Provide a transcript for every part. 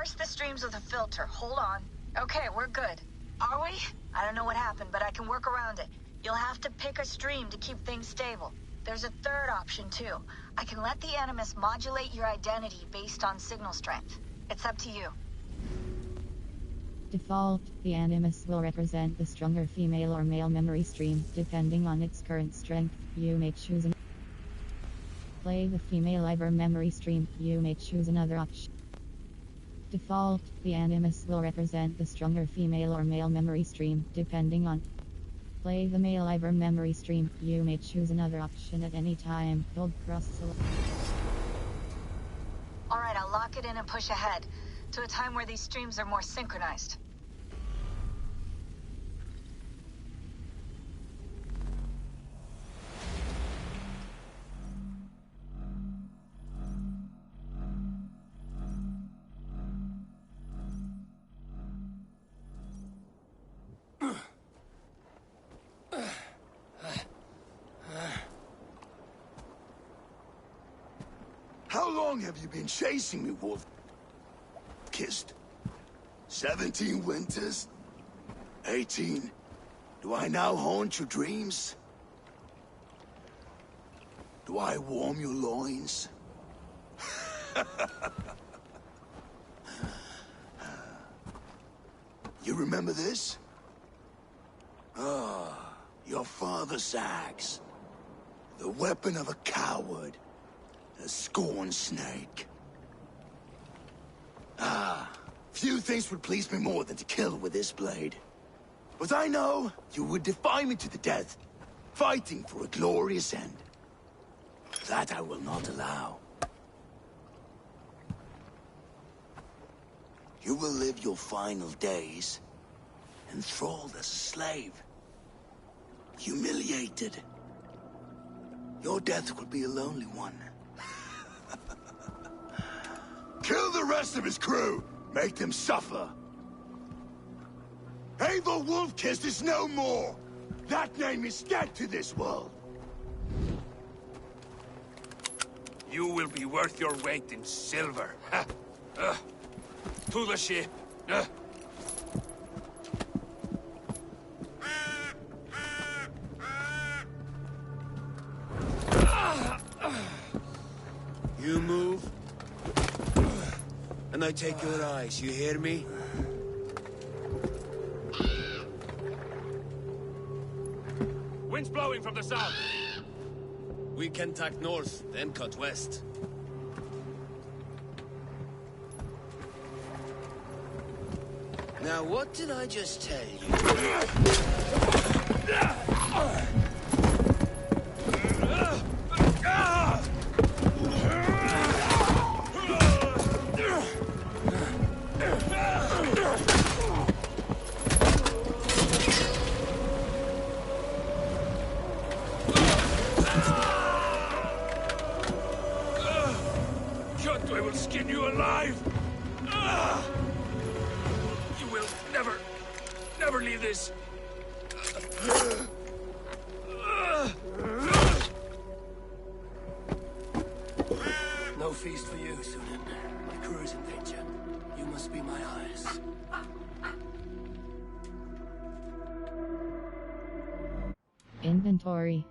parse the streams with a filter. Hold on. Okay, we're good. Are we? I don't know what happened, but I can work around it. You'll have to pick a stream to keep things stable. There's a third option, too. I can let the Animus modulate your identity based on signal strength. It's up to you. Default, the Animus will represent the stronger female or male memory stream, depending on its current strength. You may choose an play the female Iver memory stream. You may choose another option. Default, the Animus will represent the stronger female or male memory stream, depending on play the male Iver memory stream. You may choose another option at any time. Hold cross select. Alright, I'll lock it in and push ahead to a time where these streams are more synchronized. How long have you been chasing me, Wolf? Kissed? 17 winters? 18? Do I now haunt your dreams? Do I warm your loins? You remember this? Ah, your father's axe. The weapon of a coward. A scorned snake. Ah, few things would please me more than to kill with this blade. But I know you would defy me to the death, fighting for a glorious end. That I will not allow. You will live your final days enthralled as a slave, humiliated. Your death will be a lonely one. Kill the rest of his crew! Make them suffer! Eivor Wolf-Kissed is no more! That name is dead to this world! You will be worth your weight in silver. To the ship. You move, and I take your eyes, you hear me? Wind's blowing from the south. We can tack north, then cut west. Now, what did I just tell you? I will skin you alive! You will never leave this! No feast for you, Sunan. My crew is in danger. You must be my eyes. Inventory.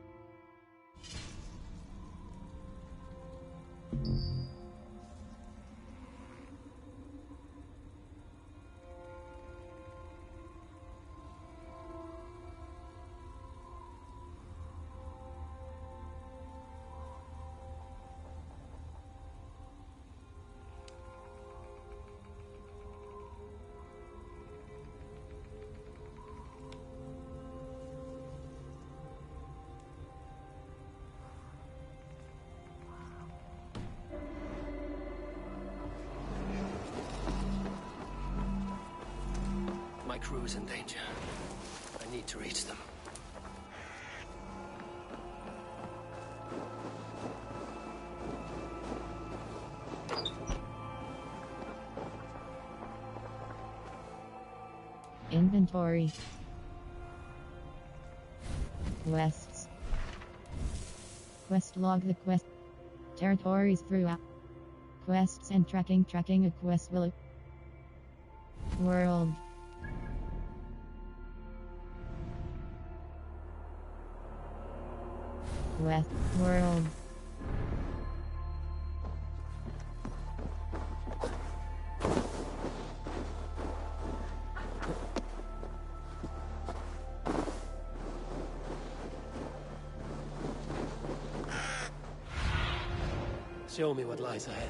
My crew is in danger. I need to reach them. Inventory. Quests. Quest log. The quest territories throughout. Quests and tracking a quest will World. West World. Show me what lies ahead.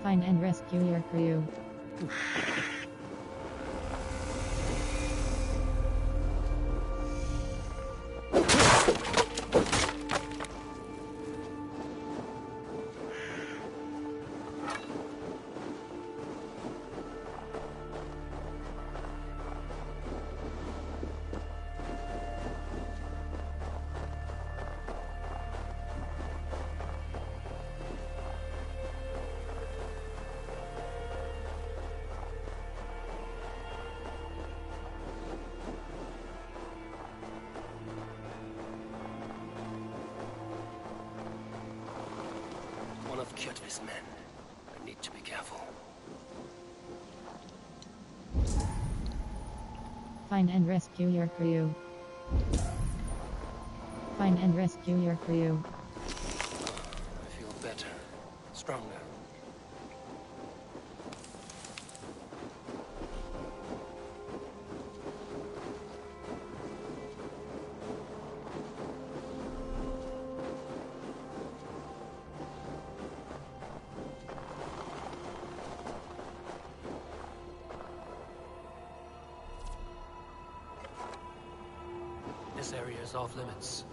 Find and rescue your crew. One of Kjotve's men. I need to be careful. Find and rescue your crew. Find and rescue your crew. I feel better. Stronger. This area is off limits.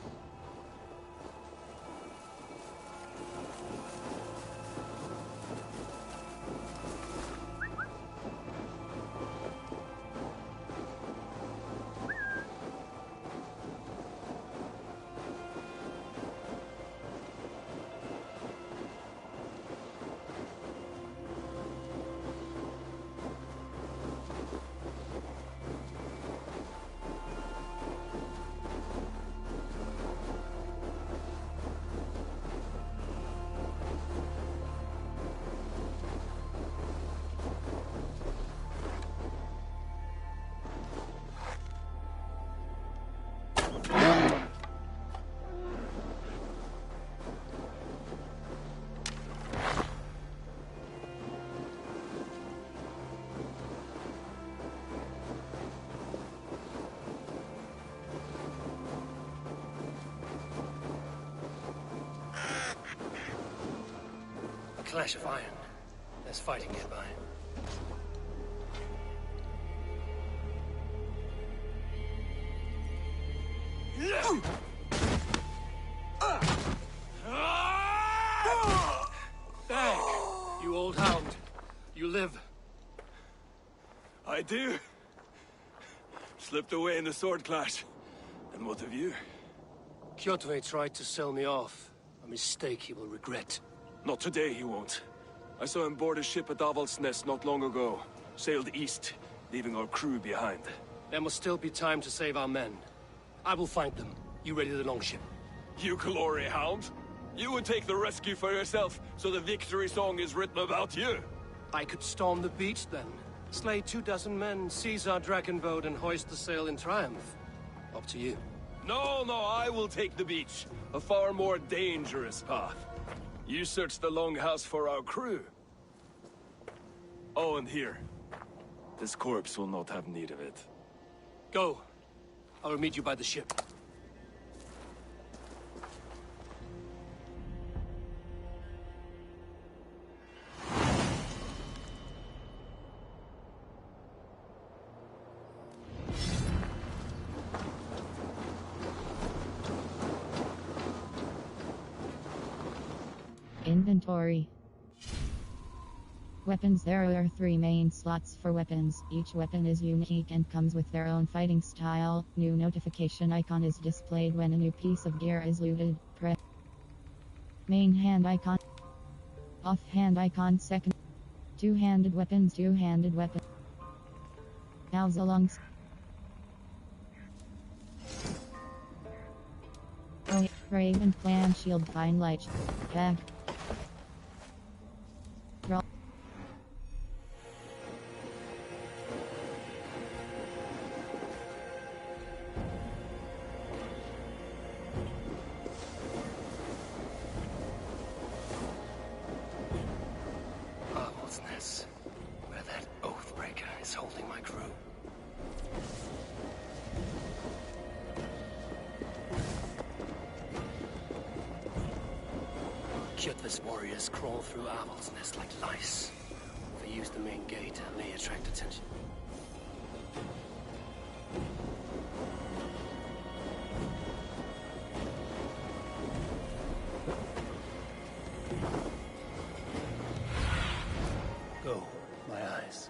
Clash of iron. There's fighting nearby. Hey, you old hound. You live. I do. Slipped away in the sword clash. And what of you? Kjotve tried to sell me off. A mistake he will regret. Not today, he won't. I saw him board a ship at Avaldsnes not long ago. Sailed east, leaving our crew behind. There must still be time to save our men. I will find them. You ready the longship? You glory hound? You would take the rescue for yourself, so the victory song is written about you. I could storm the beach then. Slay 24 men, seize our dragon boat, and hoist the sail in triumph. Up to you. No, I will take the beach. A far more dangerous path. You search the longhouse for our crew. Oh, and here. This corpse will not have need of it. Go. I will meet you by the ship. Inventory. Weapons. There are 3 main slots for weapons. Each weapon is unique and comes with their own fighting style. New notification icon is displayed when a new piece of gear is looted. Press main hand icon. Off hand icon. Second. Two-handed weapons. Two-handed weapon. Now alongs. Oh, Raven Clan Shield. Fine Light. Bag. Draw. Where that Oathbreaker is holding my crew. Kjotve's warriors crawl through Aval's Nest like lice. If I use the main gate, I may attract attention. Go, my eyes.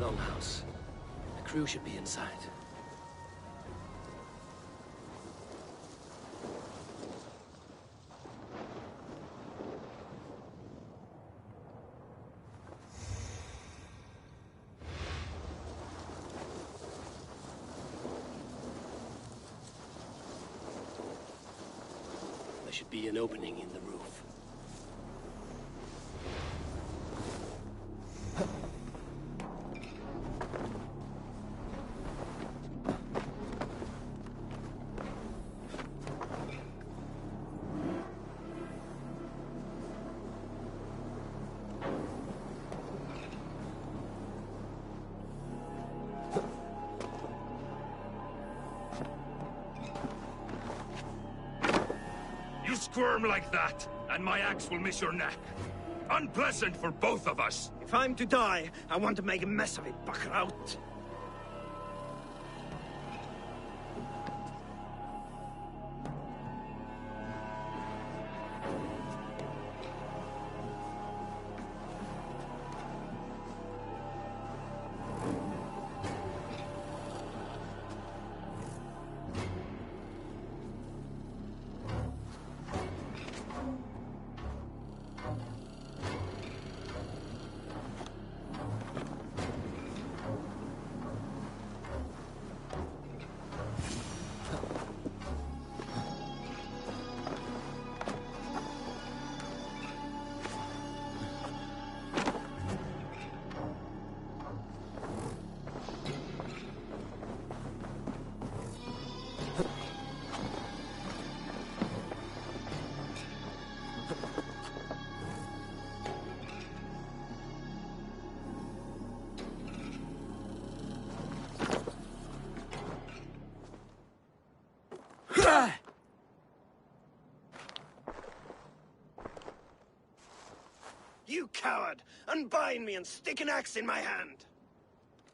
Longhouse. The crew should be inside. There should be an opening in the roof. You squirm like that, and my axe will miss your neck. Unpleasant for both of us. If I'm to die, I want to make a mess of it, Buckraut. You coward! Unbind me and stick an axe in my hand!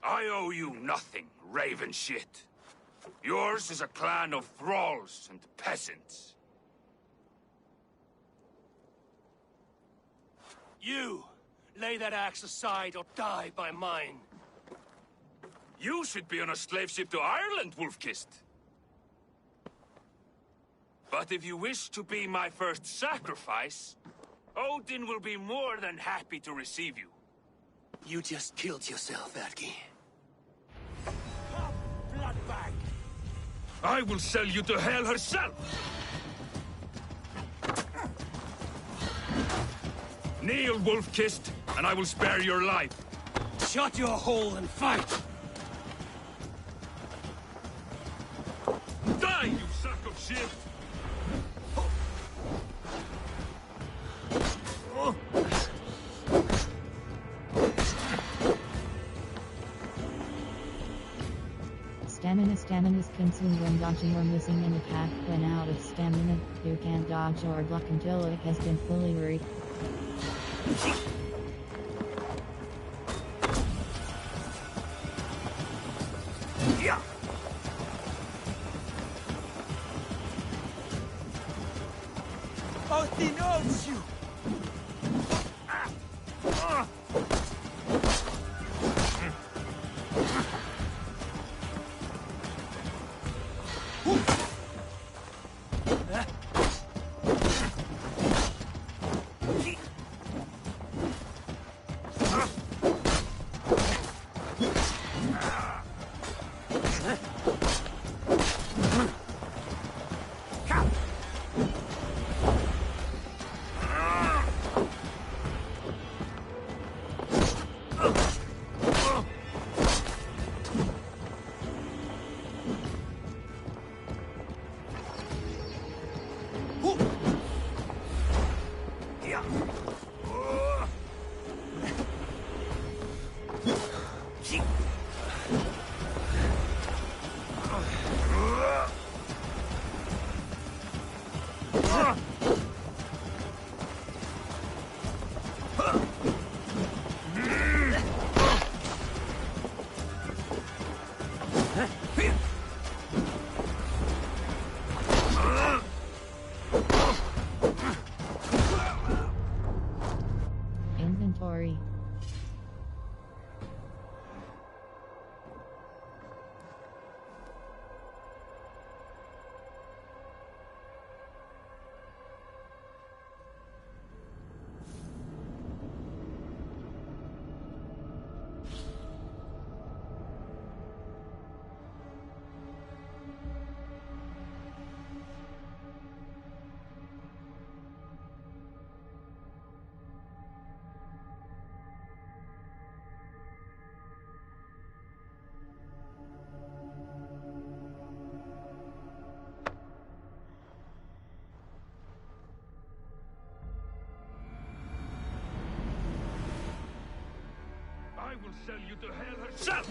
I owe you nothing, raven shit. Yours is a clan of thralls and peasants. You! Lay that axe aside or die by mine. You should be on a slave ship to Ireland, Wolf-Kissed. But if you wish to be my first sacrifice, Odin will be more than happy to receive you. You just killed yourself, Erki. Bloodbag! I will sell you to Hell herself! Kneel, wolf-kissed, and I will spare your life. Shut your hole and fight! Die, you sack of shit! Stamina is consumed when dodging or missing an attack. When out of stamina, you can't dodge or block until it has been fully re. Yeah. Odin owns you! Inventory. I will sell you to Hell herself!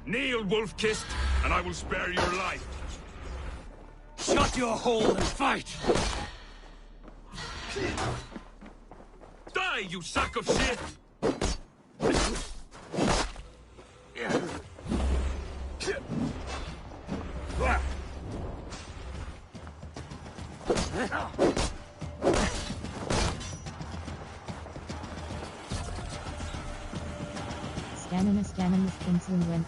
Kneel, wolf-kissed, and I will spare your life. Shut your hole and fight! Die, you sack of shit! Stamina is consumed when.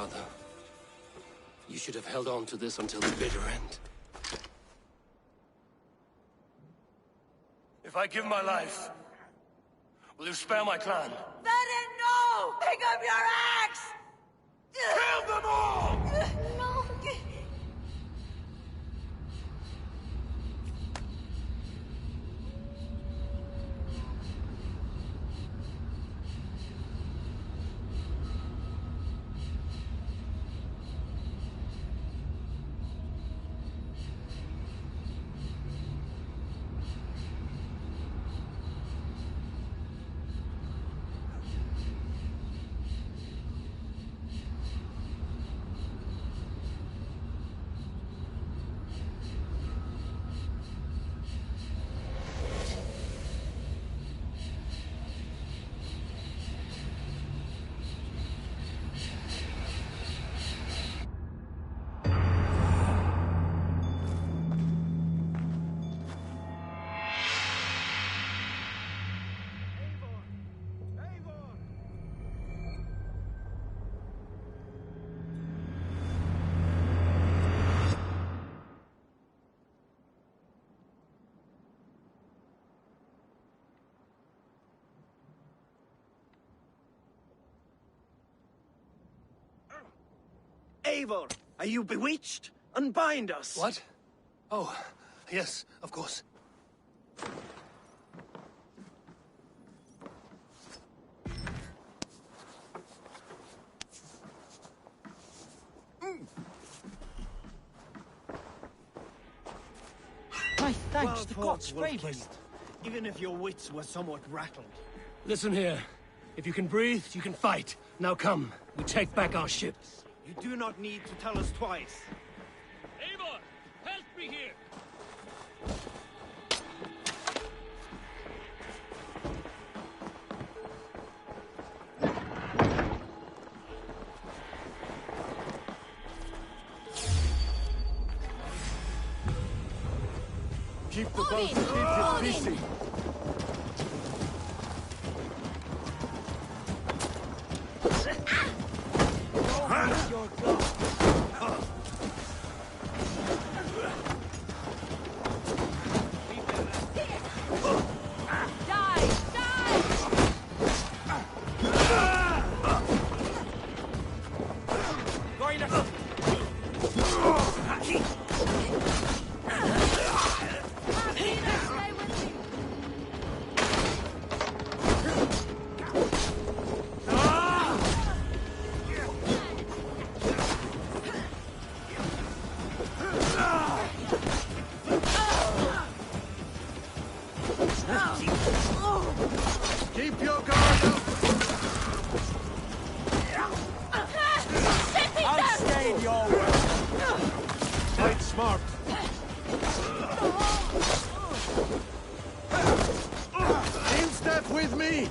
father. You should have held on to this until the bitter end. If I give my life, will you spare my clan? Venom, no! Pick up your axe! Kill them all! No! Eivor, are you bewitched? Unbind us! What? Oh, yes, of course. My thanks to God's bravest, even if your wits were somewhat rattled. Listen here. If you can breathe, you can fight. Now come, we take back our ship. You do not need to tell us twice. Eivor, help me here! Keep the boat, keep it busy. Keep your guard up! I'll stay in your way! Fight smart! In step with me!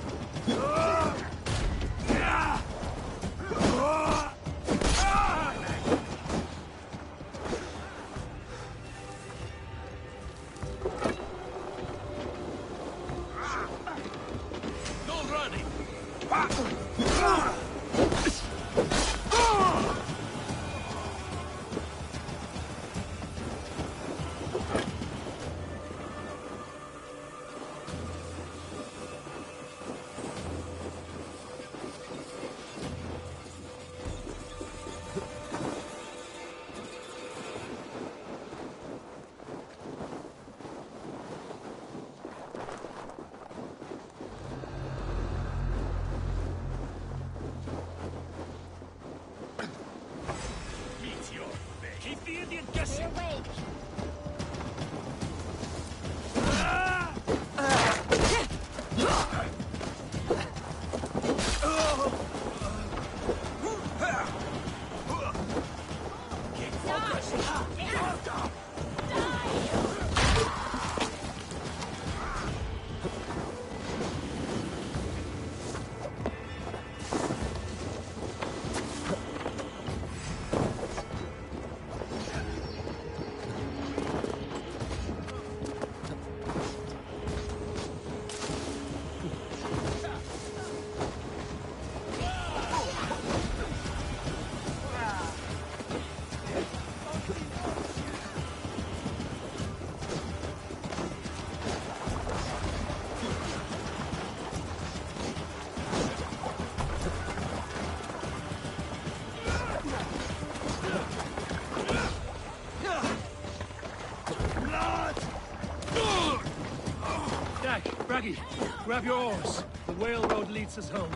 Grab your oars. The whale road leads us home.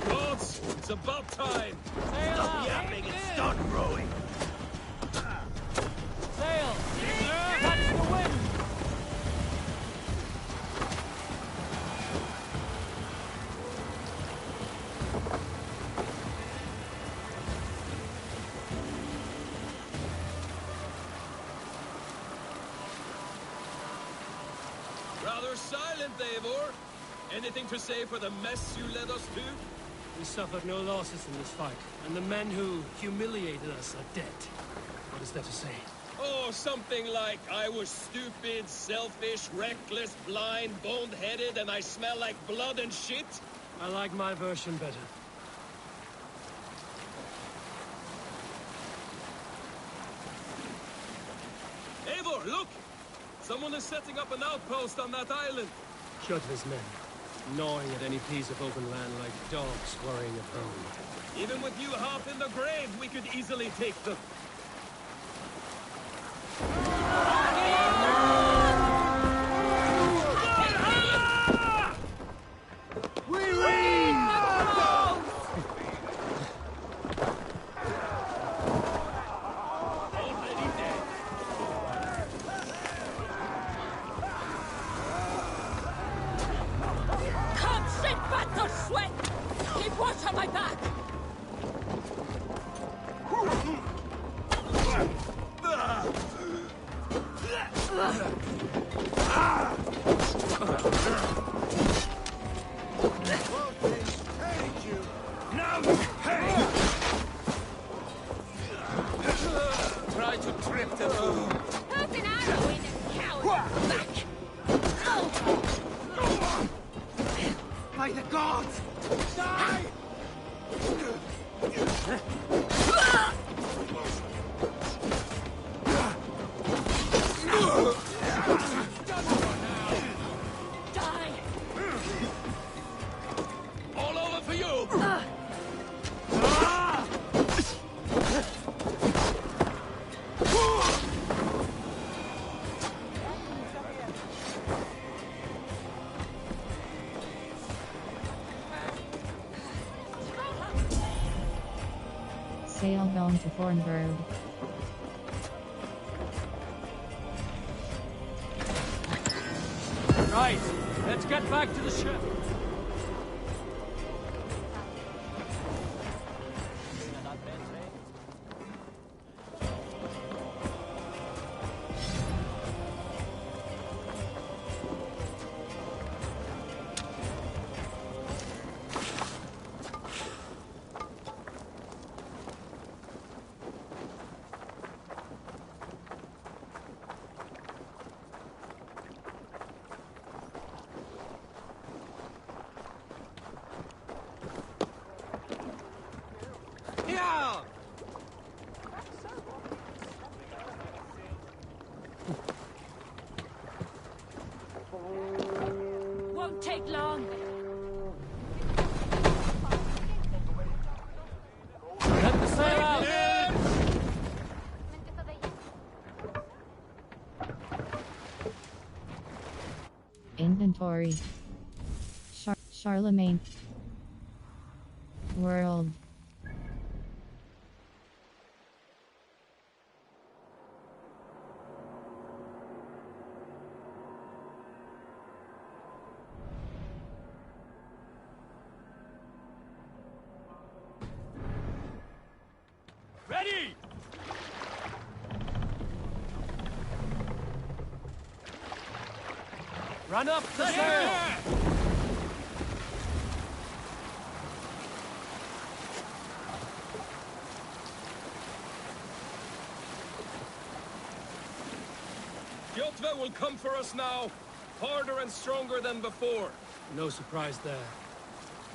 Gods, it's about time! Stop yapping and start rowing! Sail! Catch the wind! Rather silent, Eivor. Anything to say for the mess you led us to? We suffered no losses in this fight, and the men who humiliated us are dead. What is there to say? Oh, something like, I was stupid, selfish, reckless, blind, bone-headed, and I smell like blood and shit? I like my version better. Eivor, look! Someone is setting up an outpost on that island. Kjotve's men, gnawing at any piece of open land like dogs worrying at home. Even with you half in the grave, we could easily take them. Try to trip them through. Put an arrow in the coward's back! By the gods! Die! Die! All over for you! Sail home to Fornburg. Right, let's get back to the ship. Yeah! Won't take long. Let the sail out! Inventory. Charlemagne. World. Ready! Run up the sail! Kjotve will come for us now, harder and stronger than before. No surprise there.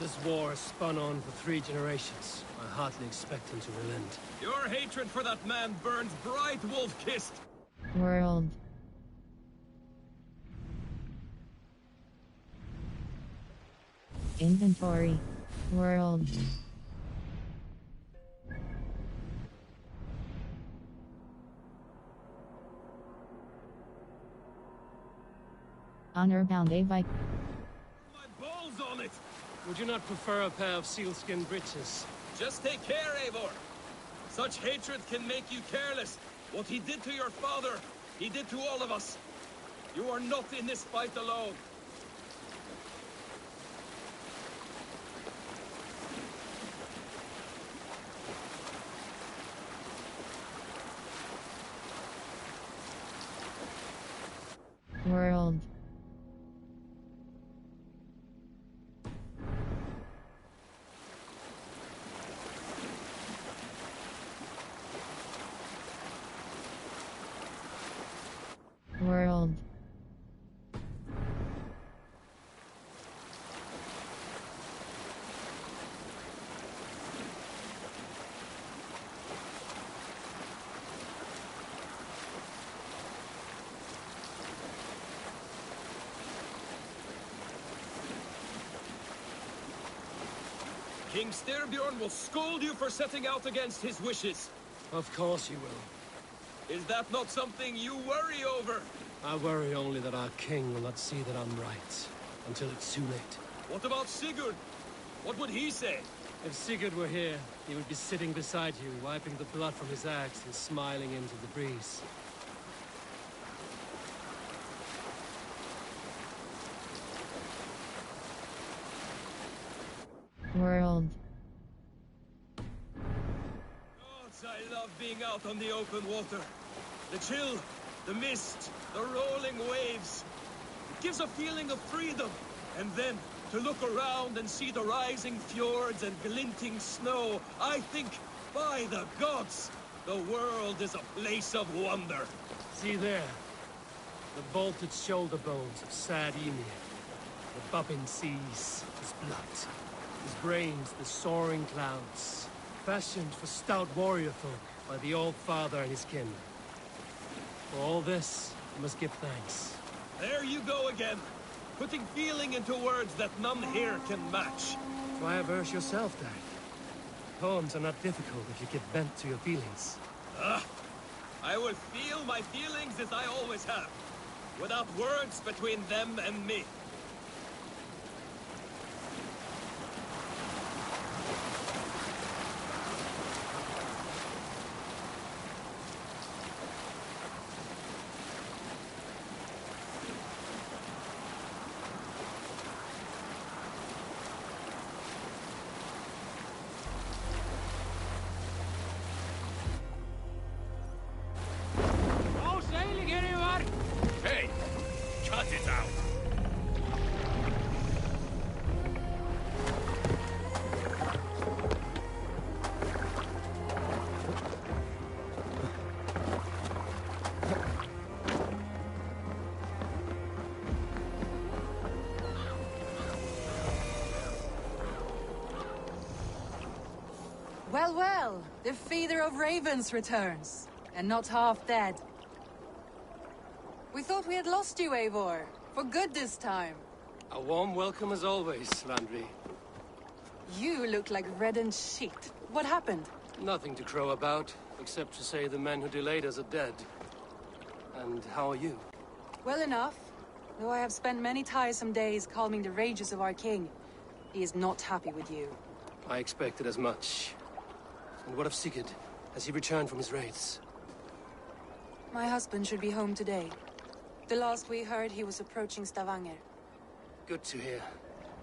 This war has spun on for 3 generations. I hardly expect him to relent. Your hatred for that man burns bright, wolf-kissed. World. Inventory. World. Honor-bound a Viking. My bow! Would you not prefer a pair of sealskin breeches? Just take care, Eivor. Such hatred can make you careless. What he did to your father, he did to all of us. You are not in this fight alone. World. World. King Styrbjorn will scold you for setting out against his wishes. Of course you will. Is that not something you worry over? I worry only that our king will not see that I'm right, until it's too late. What about Sigurd? What would he say? If Sigurd were here, he would be sitting beside you, wiping the blood from his axe and smiling into the breeze. World. Gods, I love being out on the open water. The chill, the mist, the rolling waves. It gives a feeling of freedom. And then, to look around and see the rising fjords and glinting snow, I think, by the gods, the world is a place of wonder. See there, the bolted shoulder bones of sad Ymir, the bubbling seas, his blood, his brains, the soaring clouds, fashioned for stout warrior folk by the Old Father and his kin. For all this, I must give thanks. There you go again, putting feeling into words that none here can match. Try a verse yourself, Dag. Poems are not difficult if you give vent to your feelings. I will feel my feelings as I always have, without words between them and me. Hey! Cut it out! Well, well, the feeder of ravens returns, and not half dead. We thought we had lost you, Eivor, for good this time. A warm welcome as always, Landry. You look like reddened shit. What happened? Nothing to crow about, except to say the men who delayed us are dead. And how are you? Well enough, though I have spent many tiresome days calming the rages of our king. He is not happy with you. I expected as much. And what of Sigurd? Has he returned from his raids? My husband should be home today. The last we heard, he was approaching Stavanger. Good to hear.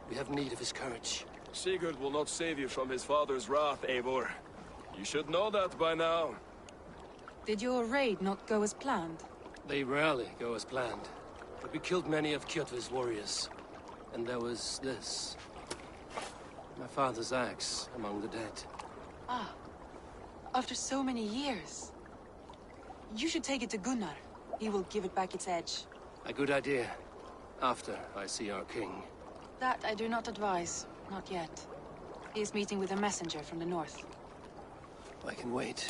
We have need of his courage. Sigurd will not save you from his father's wrath, Eivor. You should know that by now. Did your raid not go as planned? They rarely go as planned. But we killed many of Kjotve's warriors. And there was this. My father's axe among the dead. Ah. After so many years. You should take it to Gunnar. He will give it back its edge. A good idea. After I see our king. That I do not advise. Not yet. He is meeting with a messenger from the north. I can wait.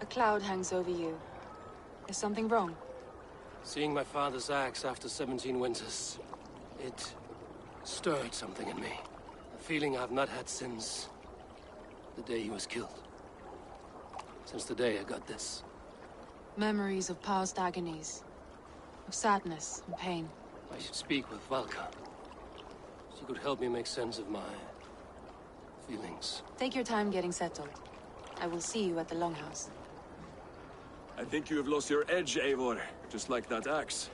A cloud hangs over you. Is something wrong? Seeing my father's axe after 17 winters, it stirred something in me. A feeling I've not had since the day he was killed. Since the day I got this. Memories of past agonies. of sadness and pain. I should speak with Valka. She could help me make sense of my feelings. Take your time getting settled. I will see you at the Longhouse. I think you have lost your edge, Eivor, just like that axe.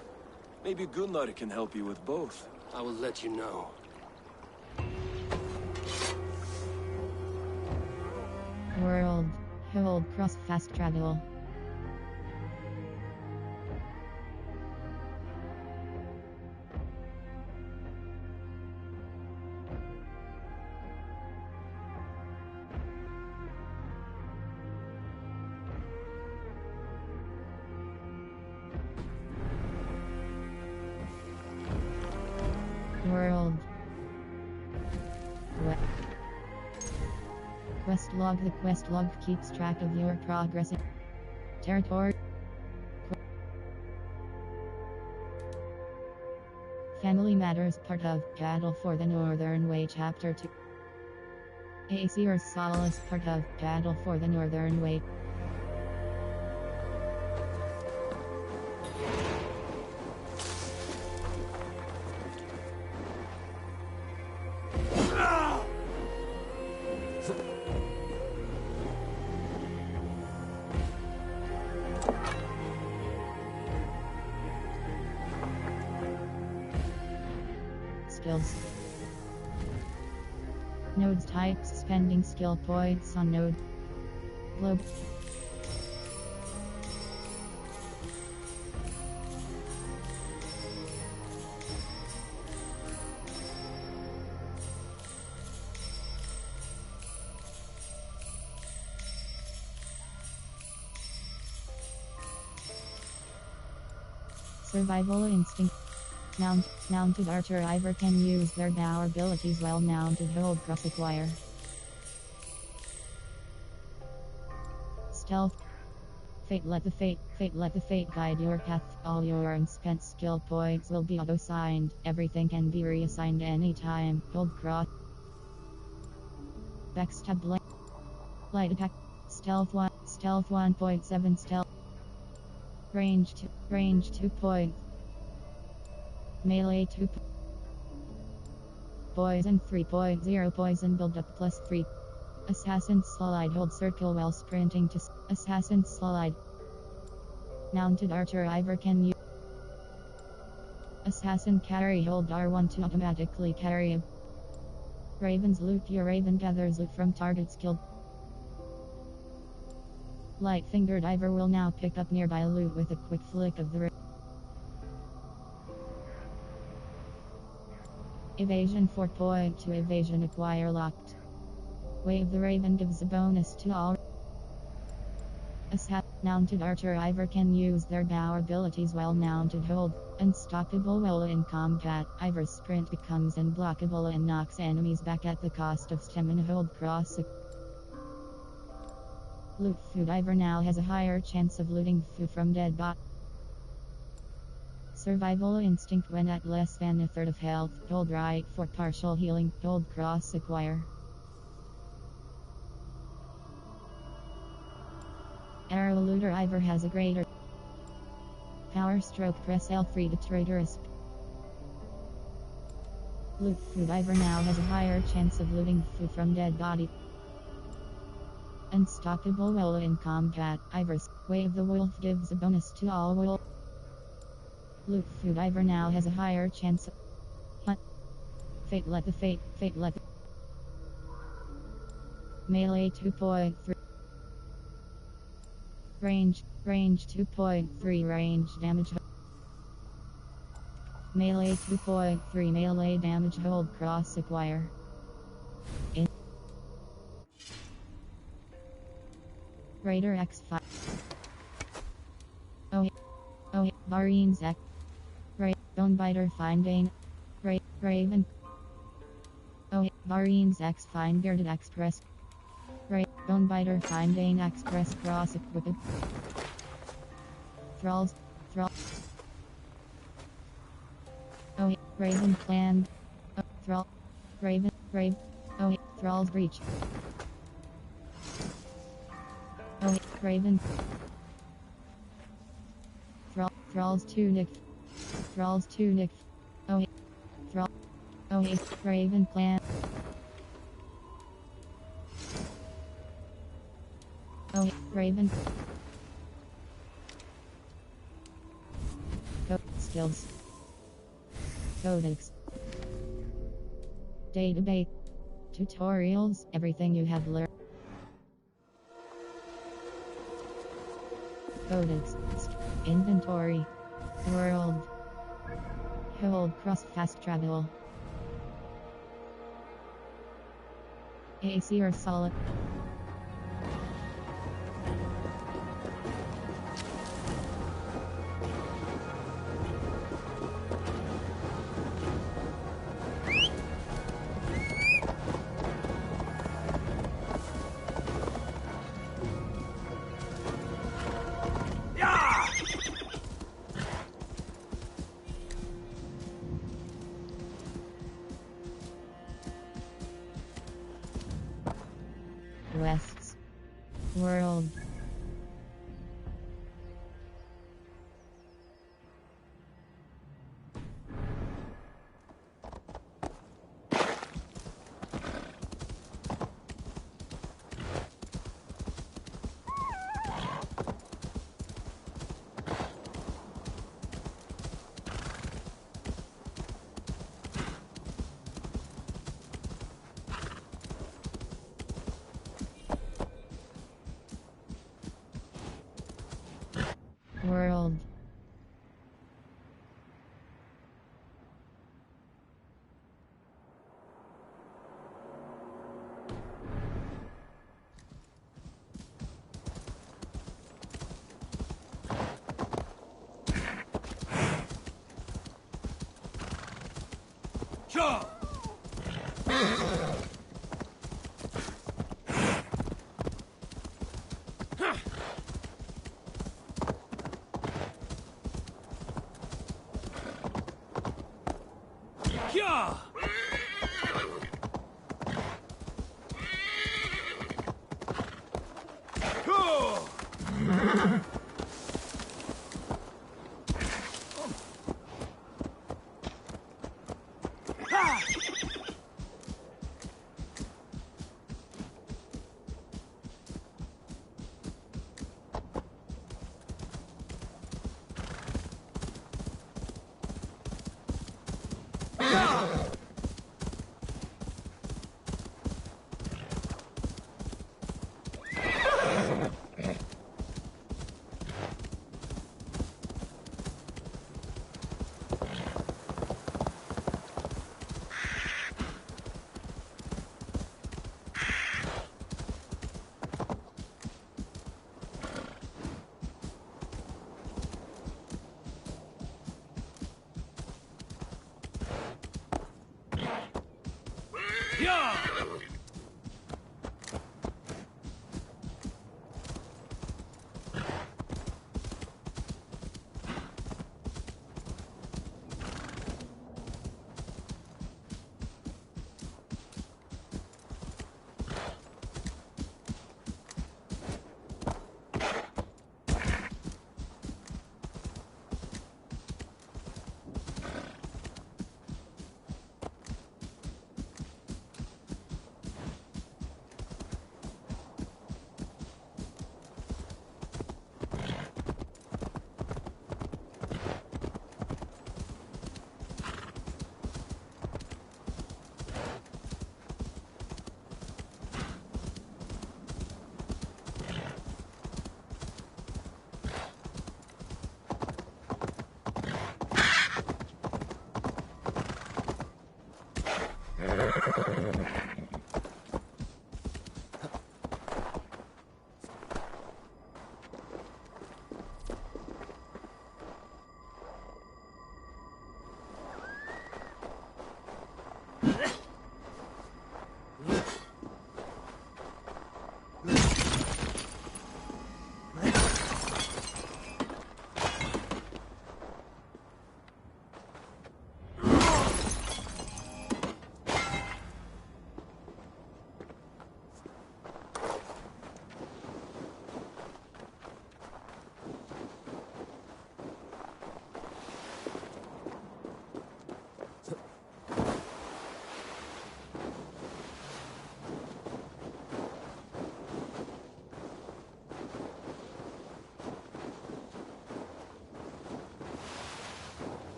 Maybe Gunnar can help you with both. I will let you know. World. Hold cross fast travel. World. Quest log. The quest log keeps track of your progress in territory. Family Matters, part of Battle for the Northern Way, Chapter 2. Aesir's Solace, part of Battle for the Northern Way. Skills. Nodes types. Spending skill points on node. Globe. Survival instinct. Mounted archer Ivor can use their power abilities while mounted. Hold cross acquire. Stealth. Fate let the fate guide your path. All your unspent skill points will be auto-signed. Everything can be reassigned anytime. Hold cross. Backstab light attack. Stealth 1.7 stealth. Range 2 point. Melee 2. Poison 3.0. Poison build up +3. Assassin slide. Hold circle while sprinting to assassin slide. Mounted archer Ivor can use assassin carry. Hold R1 to automatically carry. Raven's loot. Your raven gathers loot from targets killed. Light fingered Ivor will now pick up nearby loot with a quick flick of the Evasion 4.2. Evasion acquire locked. Wave the Raven gives a bonus to all. Mounted archer Ivor can use their power abilities while mounted. Hold. Unstoppable while in combat. Ivor's sprint becomes unblockable and knocks enemies back at the cost of stamina. Hold cross. Loot food. Ivor now has a higher chance of looting food from dead bot. Survival instinct when at less than a third of health. Hold right for partial healing. Hold cross acquire. Arrow looter Ivor has a greater power stroke. Press L3 to traitorous. Loot food. Ivor now has a higher chance of looting food from dead body. Unstoppable while in combat. Ivor's wave the wolf gives a bonus to all wolf. Loot food. Ivor now has a higher chance of hunt. Fate let the melee 2.3. Range 2.3. Range damage. Melee 2.3. Melee damage. Hold cross acquire. In Raider X5. Oh, Marines X. Bonebiter finding. Raven. Oh, Marines X find bearded express. Bonebiter finding express cross equipped. Thralls. Oh, Raven clan. Oh, Raven. Oh, Thralls breach. Oh, Raven. Thralls tunic. Thralls tunic. Oh, Thrall. Oh, Raven plant. Oh, Raven. Skills. Codex. Database. Tutorials. Everything you have learned. Codex. Inventory. World. Hold cross fast travel. AC or solid. Quests. World. World. Sure. Yeah. Yeah.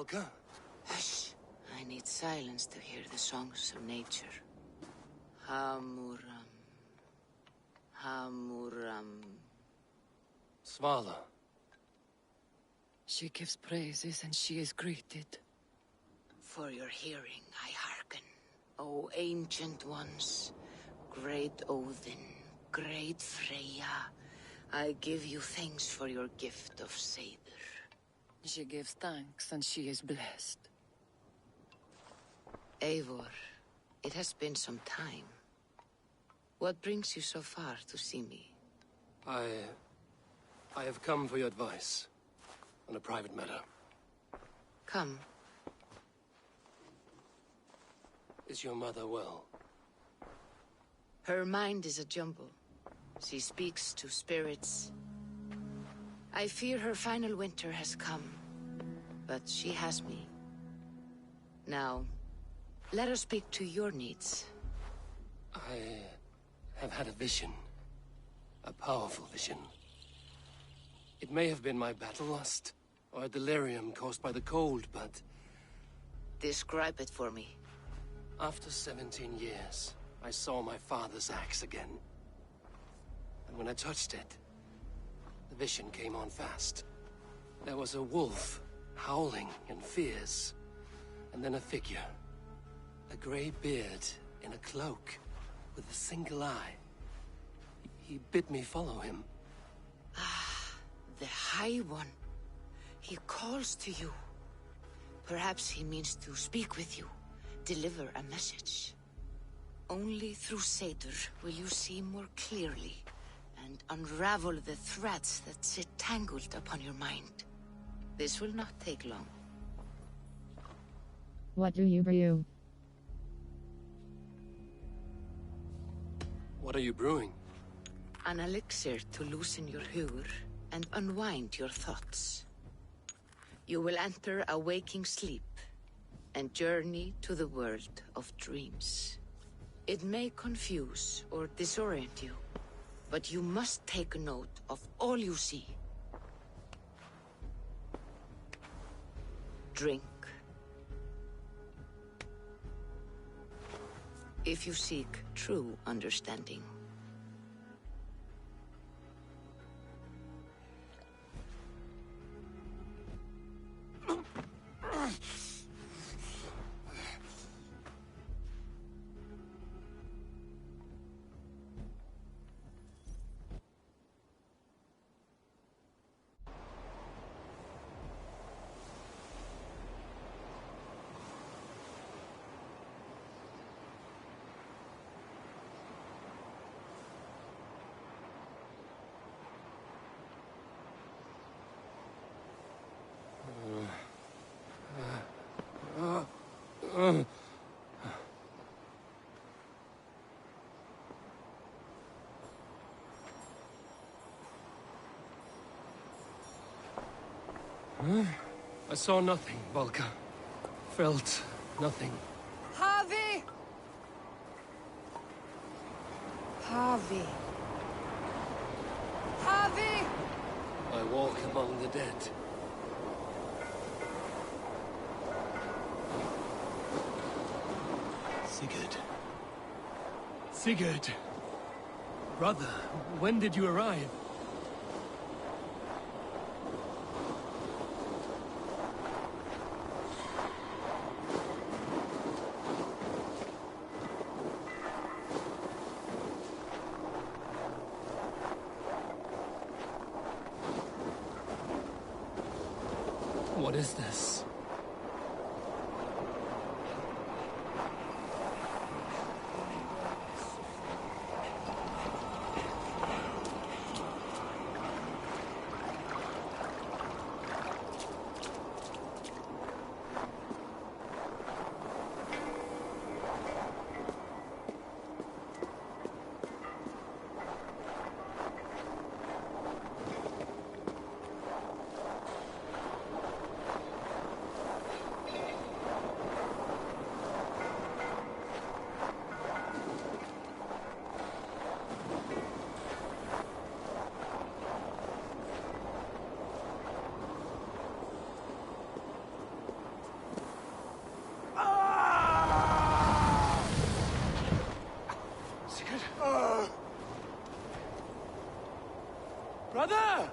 Valka? Hush. I need silence to hear the songs of nature. Hamuram. Hamuram. Svala. She gives praises and she is greeted. For your hearing I hearken, O ancient ones. Great Odin, great Freya, I give you thanks for your gift of Seder. She gives thanks and she is blessed. Eivor, it has been some time. What brings you so far to see me? I have come for your advice on a private matter. Come. Is your mother well? Her mind is a jumble. She speaks to spirits. I fear her final winter has come, but she has me. Now, let us speak to your needs. I have had a vision. A powerful vision. It may have been my battle lust, or a delirium caused by the cold, but... Describe it for me. After 17 years, I saw my father's axe again. And when I touched it, the vision came on fast. There was a wolf, howling and fierce, and then a figure. A grey beard in a cloak, with a single eye. He bid me follow him. Ah, the High One. He calls to you. Perhaps he means to speak with you, deliver a message. Only through Seder will you see more clearly and unravel the threads that sit tangled upon your mind. This will not take long. What do you brew? What are you brewing? An elixir to loosen your hugur and unwind your thoughts. You will enter a waking sleep and journey to the world of dreams. It may confuse or disorient you, but you must take note of all you see. Drink. If you seek true understanding. I saw nothing, Valka. Felt nothing. Harvey! Harvey! Harvey! I walk among the dead. Sigurd. Sigurd! Brother, when did you arrive? What is this? Brother!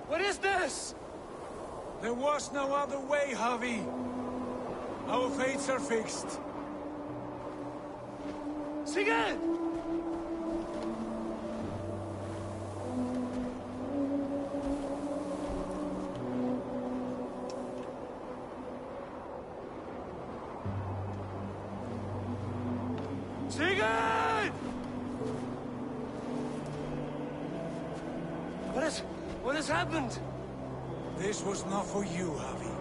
What is this? There was no other way, Javi. Our fates are fixed. Sigurd! Sigurd! What has happened? This was not for you, Javi.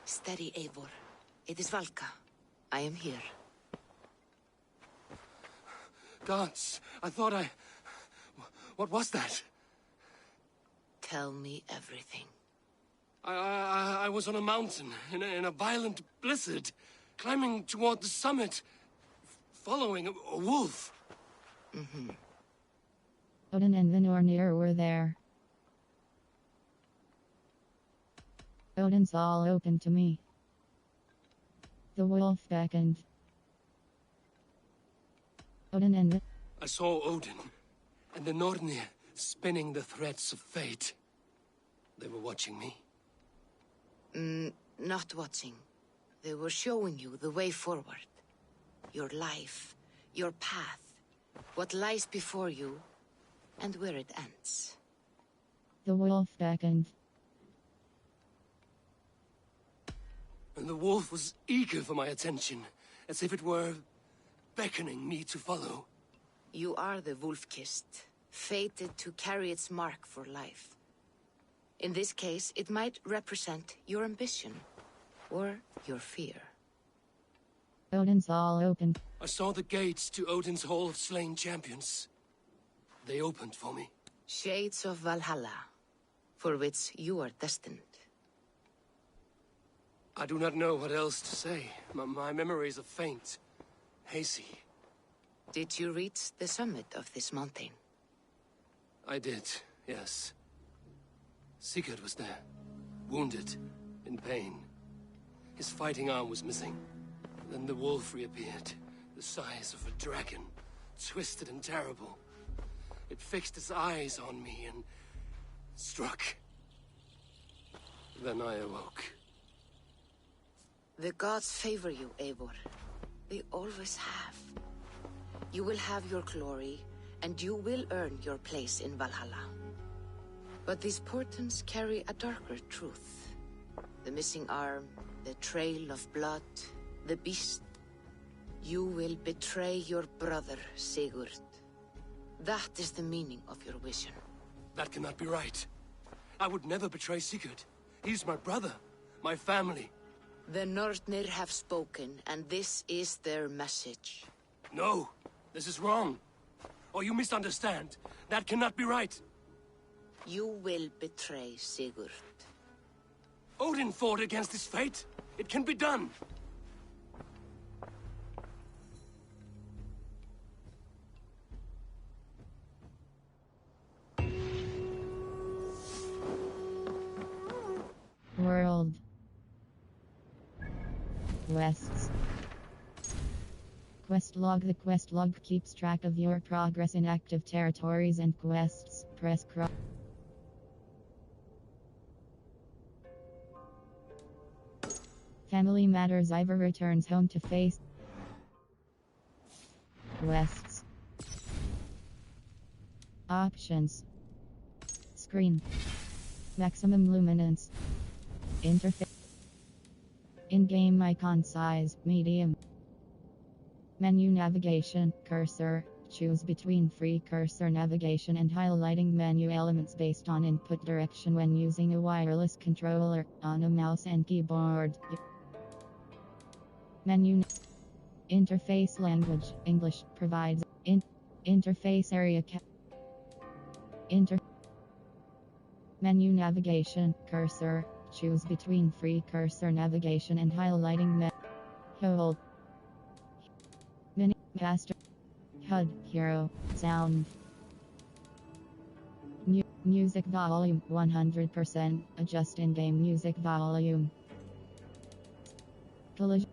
Steady, Eivor. It is Valka. I am here. Gods, I thought I... What was that? Tell me everything. I was on a mountain in a violent blizzard, climbing toward the summit, following a wolf. Mm-hmm. Odin and the Nornir were there. Odin's all open to me. The wolf beckoned. Odin and the... I saw Odin and the Nornir spinning the threads of fate. They were watching me. Not watching. They were showing you the way forward. Your life, your path, what lies before you, and where it ends. The wolf beckoned. And the wolf was eager for my attention, as if it were beckoning me to follow. You are the wolf-kissed, fated to carry its mark for life. In this case, it might represent your ambition, or your fear. Odin's all open. I saw the gates to Odin's Hall of Slain Champions. They opened for me. Shades of Valhalla, for which you are destined. I do not know what else to say. My memories are faint, hazy. Did you reach the summit of this mountain? I did, yes. Sigurd was there, wounded, in pain. His fighting arm was missing. Then the wolf reappeared, the size of a dragon, twisted and terrible. It fixed its eyes on me and struck. Then I awoke. The gods favor you, Eivor. They always have. You will have your glory, and you will earn your place in Valhalla. But these portents carry a darker truth. The missing arm, the trail of blood, the beast. You will betray your brother, Sigurd. That is the meaning of your vision. That cannot be right. I would never betray Sigurd. He's my brother, my family. The Nornir have spoken, and this is their message. No, this is wrong. Or you misunderstand. That cannot be right. You will betray Sigurd. Odin fought against his fate. It can be done. World. Quests. Quest log. The quest log keeps track of your progress in active territories and quests. Press cross. Family Matters. Ivor returns home to face. Quests. Options. Screen. Maximum luminance. Interface. In-game icon size, medium. Menu navigation, cursor. Choose between free cursor navigation and highlighting menu elements based on input direction when using a wireless controller, on a mouse and keyboard. Menu. Interface language, English, provides interface area menu navigation, cursor. Choose between free cursor navigation and highlighting hold. Mini master HUD hero sound. Music volume 100%. Adjust in-game music volume. Collision.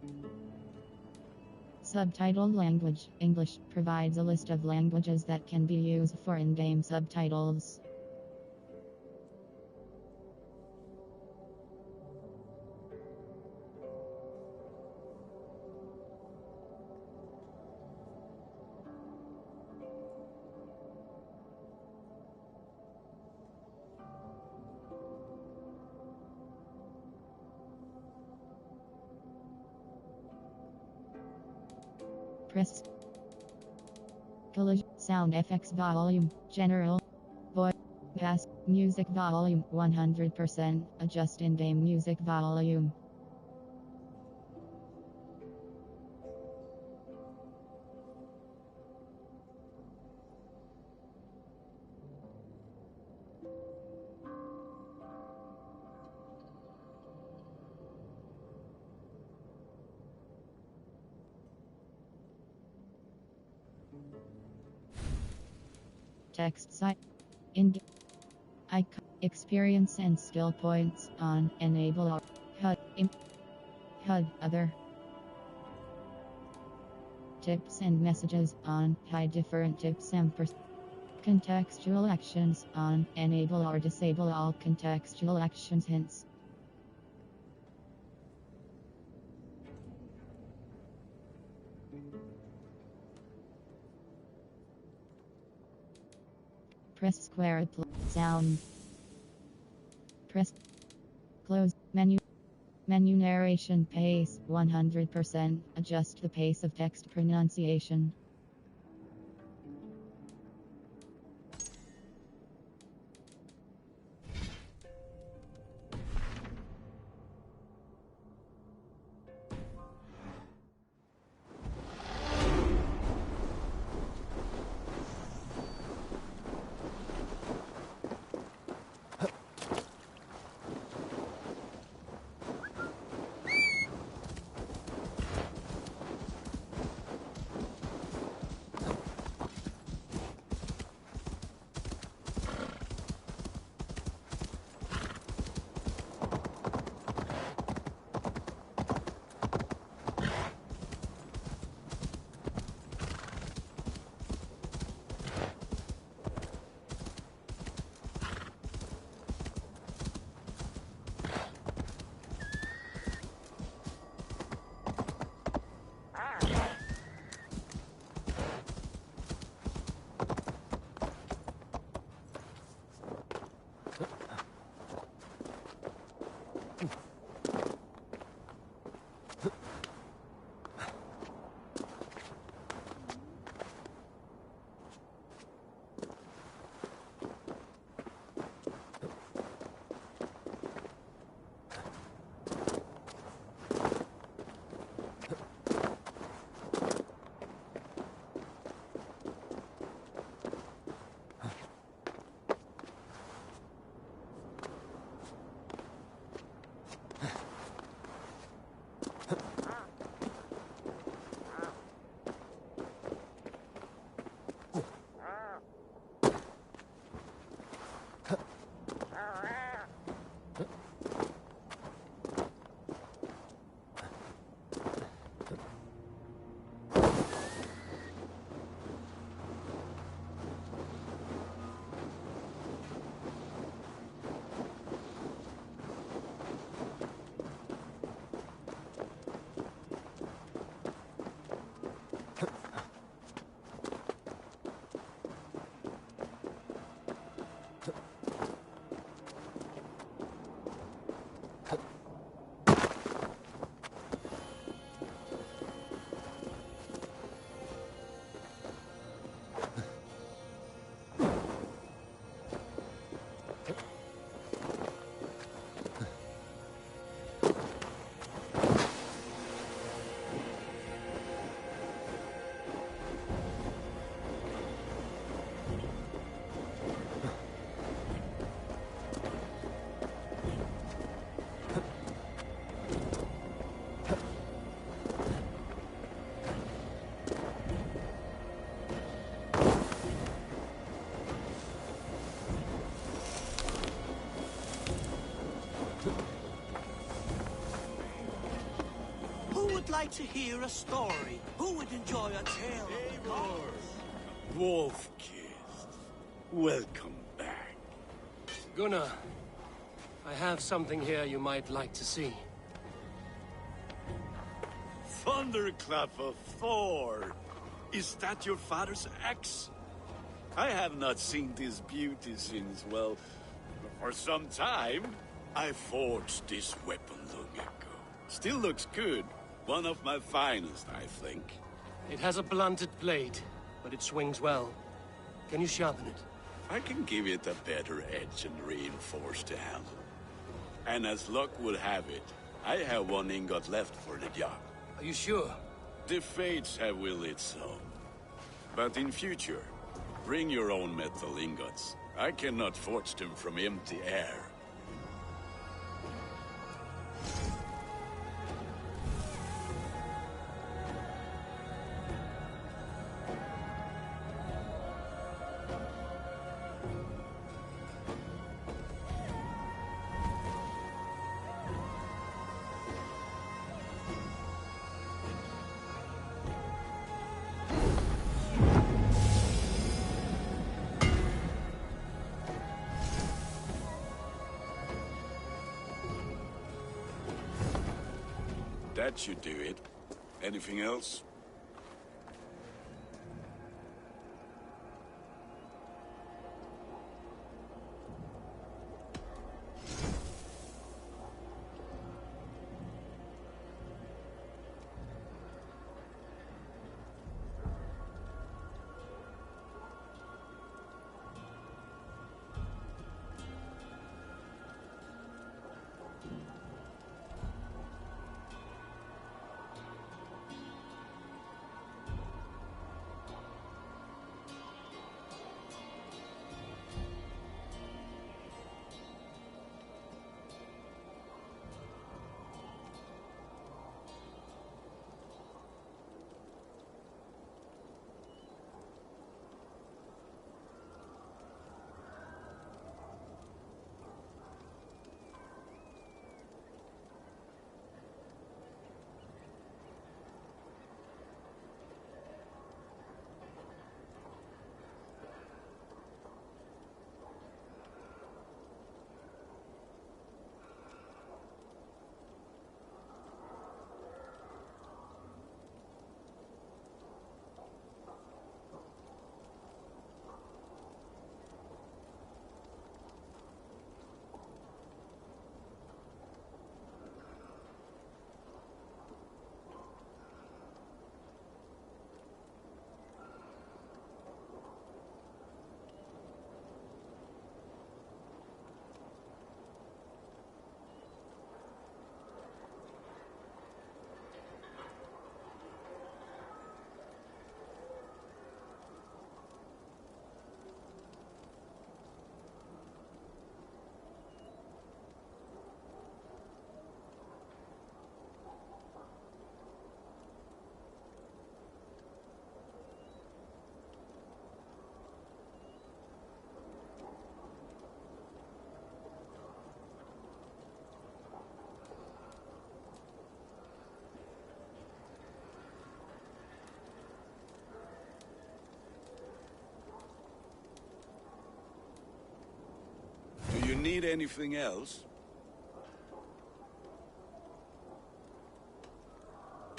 Subtitled language, English, provides a list of languages that can be used for in-game subtitles. Press. Collision. Sound effects volume. General. Voice. Bass. Music volume 100%. Adjust in-game music volume. Text site. Experience and skill points on. Enable HUD. HUD other. Tips and messages on. Hide different tips and contextual actions on. Enable or disable all contextual actions hints. Press square sound. Press close menu. Menu narration pace 100%. Adjust the pace of text pronunciation. like to hear a story? Who would enjoy a tale of the Wolf-kissed. Welcome back. Gunnar, I have something here you might like to see. Thunderclap of Thor! Is that your father's axe? I have not seen this beauty since, well, for some time. I forged this weapon long ago. Still looks good. One of my finest, I think. It has a blunted blade, but it swings well. Can you sharpen it? I can give it a better edge and reinforce the handle. And as luck would have it, I have one ingot left for the job. Are you sure? The fates have willed it so. But in future, bring your own metal ingots. I cannot forge them from empty air. That should do it. Anything else? Do you need anything else?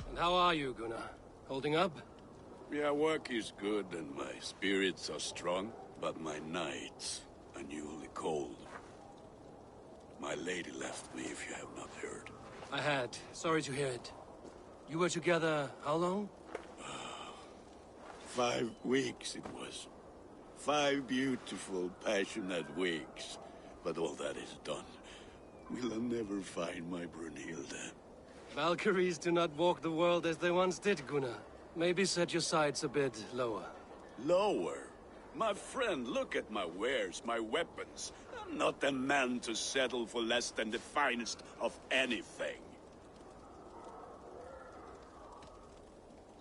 And how are you, Gunnar? Holding up? Yeah, work is good and my spirits are strong, but my nights are newly cold. My lady left me, if you have not heard. I had. Sorry to hear it. You were together how long? 5 weeks it was. 5 beautiful, passionate weeks. But all that is done. Will I never find my Brunhilde? Valkyries do not walk the world as they once did, Gunnar. Maybe set your sights a bit lower. Lower? My friend, look at my wares, my weapons. I'm not a man to settle for less than the finest of anything.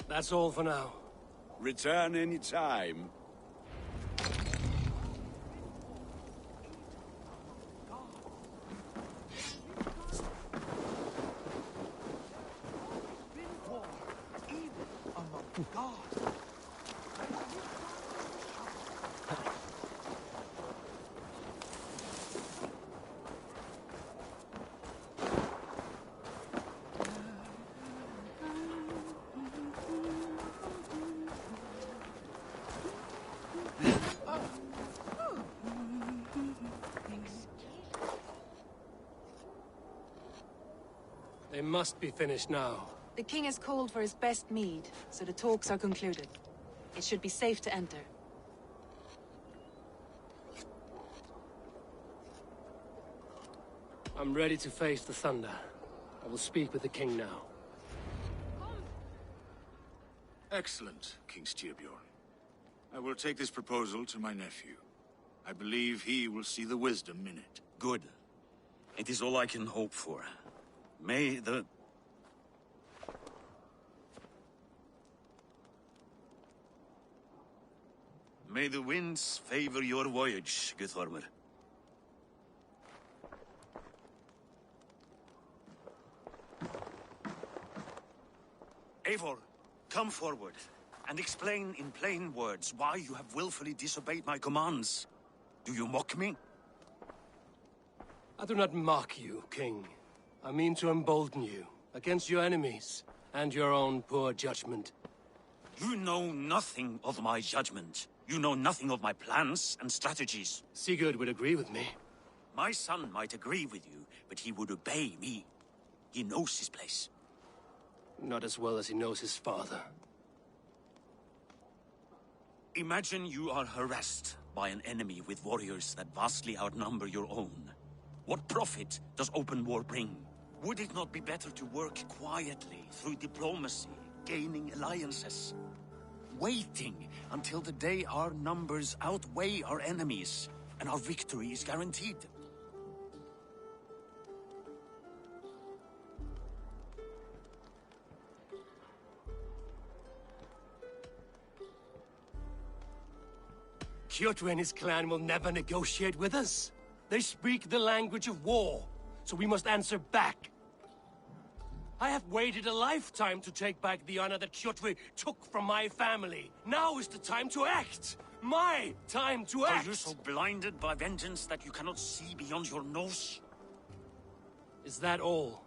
That's all for now. Return any time. They must be finished now. The king has called for his best mead, so the talks are concluded. It should be safe to enter. I'm ready to face the thunder. I will speak with the king now. Excellent, King Styrbjorn. I will take this proposal to my nephew. I believe he will see the wisdom in it. Good. It is all I can hope for. May the winds favor your voyage, Guthormer. Eivor, come forward, and explain in plain words why you have willfully disobeyed my commands. Do you mock me? I do not mock you, King. I mean to embolden you against your enemies and your own poor judgment. You know nothing of my judgment. You know nothing of my plans and strategies. Sigurd would agree with me. My son might agree with you, but he would obey me. He knows his place. Not as well as he knows his father. Imagine you are harassed by an enemy with warriors that vastly outnumber your own. What profit does open war bring? Would it not be better to work quietly through diplomacy, gaining alliances? Waiting until the day our numbers outweigh our enemies and our victory is guaranteed. Kjotve and his clan will never negotiate with us. They speak the language of war, so we must answer back. I have waited a lifetime to take back the honor that Kjotve took from my family. Now is the time to act! My time to act! Are you so blinded by vengeance that you cannot see beyond your nose? Is that all?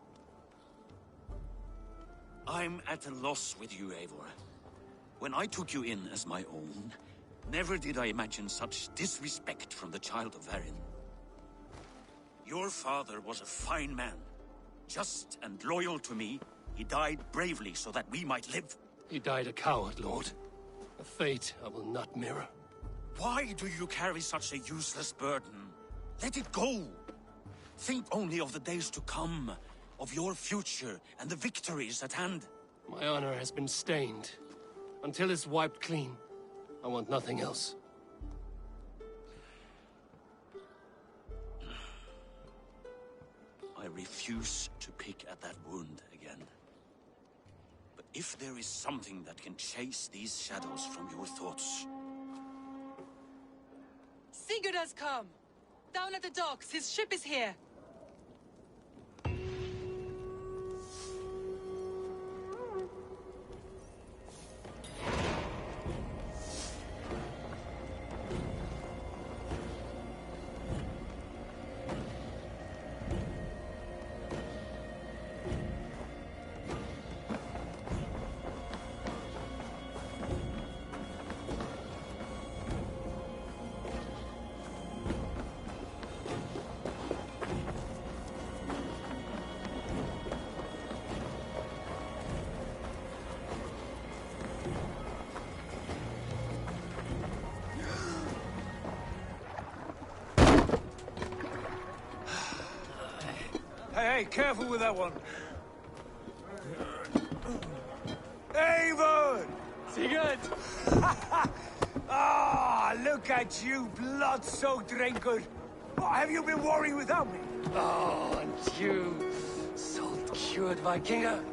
I'm at a loss with you, Eivor. When I took you in as my own, never did I imagine such disrespect from the child of Varin. Your father was a fine man. Just and loyal to me, he died bravely so that we might live. He died a coward, Lord. A fate I will not mirror. Why do you carry such a useless burden? Let it go. Think only of the days to come, of your future and the victories at hand. My honor has been stained. Until it's wiped clean, I want nothing else. I refuse to pick at that wound again. But if there is something that can chase these shadows from your thoughts... Sigurd has come! Down at the docks, his ship is here! Hey, careful with that one. Eivor! Sigurd! Ah, look at you, blood-soaked rancor. What have you been worrying without me? Oh, and you, salt-cured Vikinger.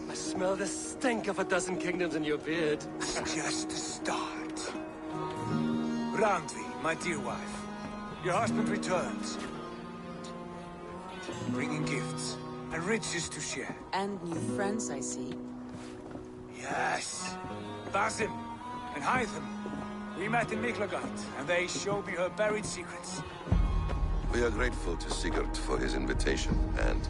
I smell the stink of a dozen kingdoms in your beard. It's just the start. Randvi, my dear wife, your husband returns. Bringing gifts and riches to share. And new friends, I see. Yes. Basim and Hytham. We met in Miklagard, and they showed me her buried secrets. We are grateful to Sigurd for his invitation, and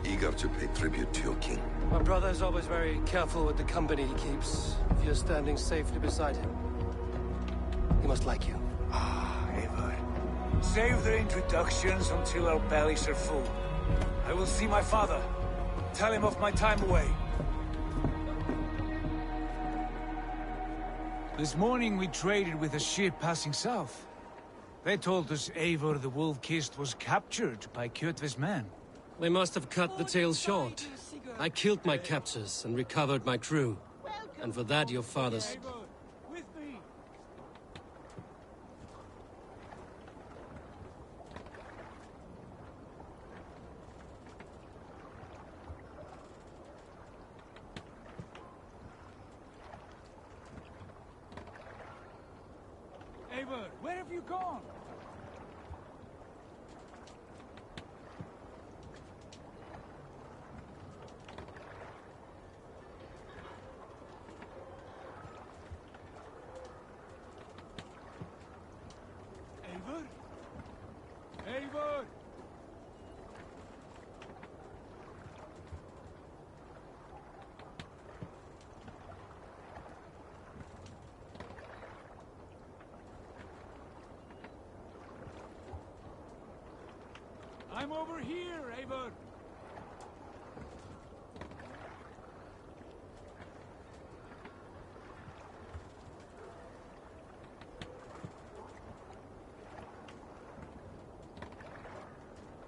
eager to pay tribute to your king. My brother is always very careful with the company he keeps. If you're standing safely beside him, he must like you. Ah, Eivor. Save their introductions until our bellies are full. I will see my father. Tell him of my time away. This morning we traded with a ship passing south. They told us Eivor the Wolf-Kissed was captured by Kjotve's men. They must have cut the tale short. I killed my captors and recovered my crew. And for that your father's... Eivor, where have you gone? Eivor? Eivor! I'm over here, Eivor!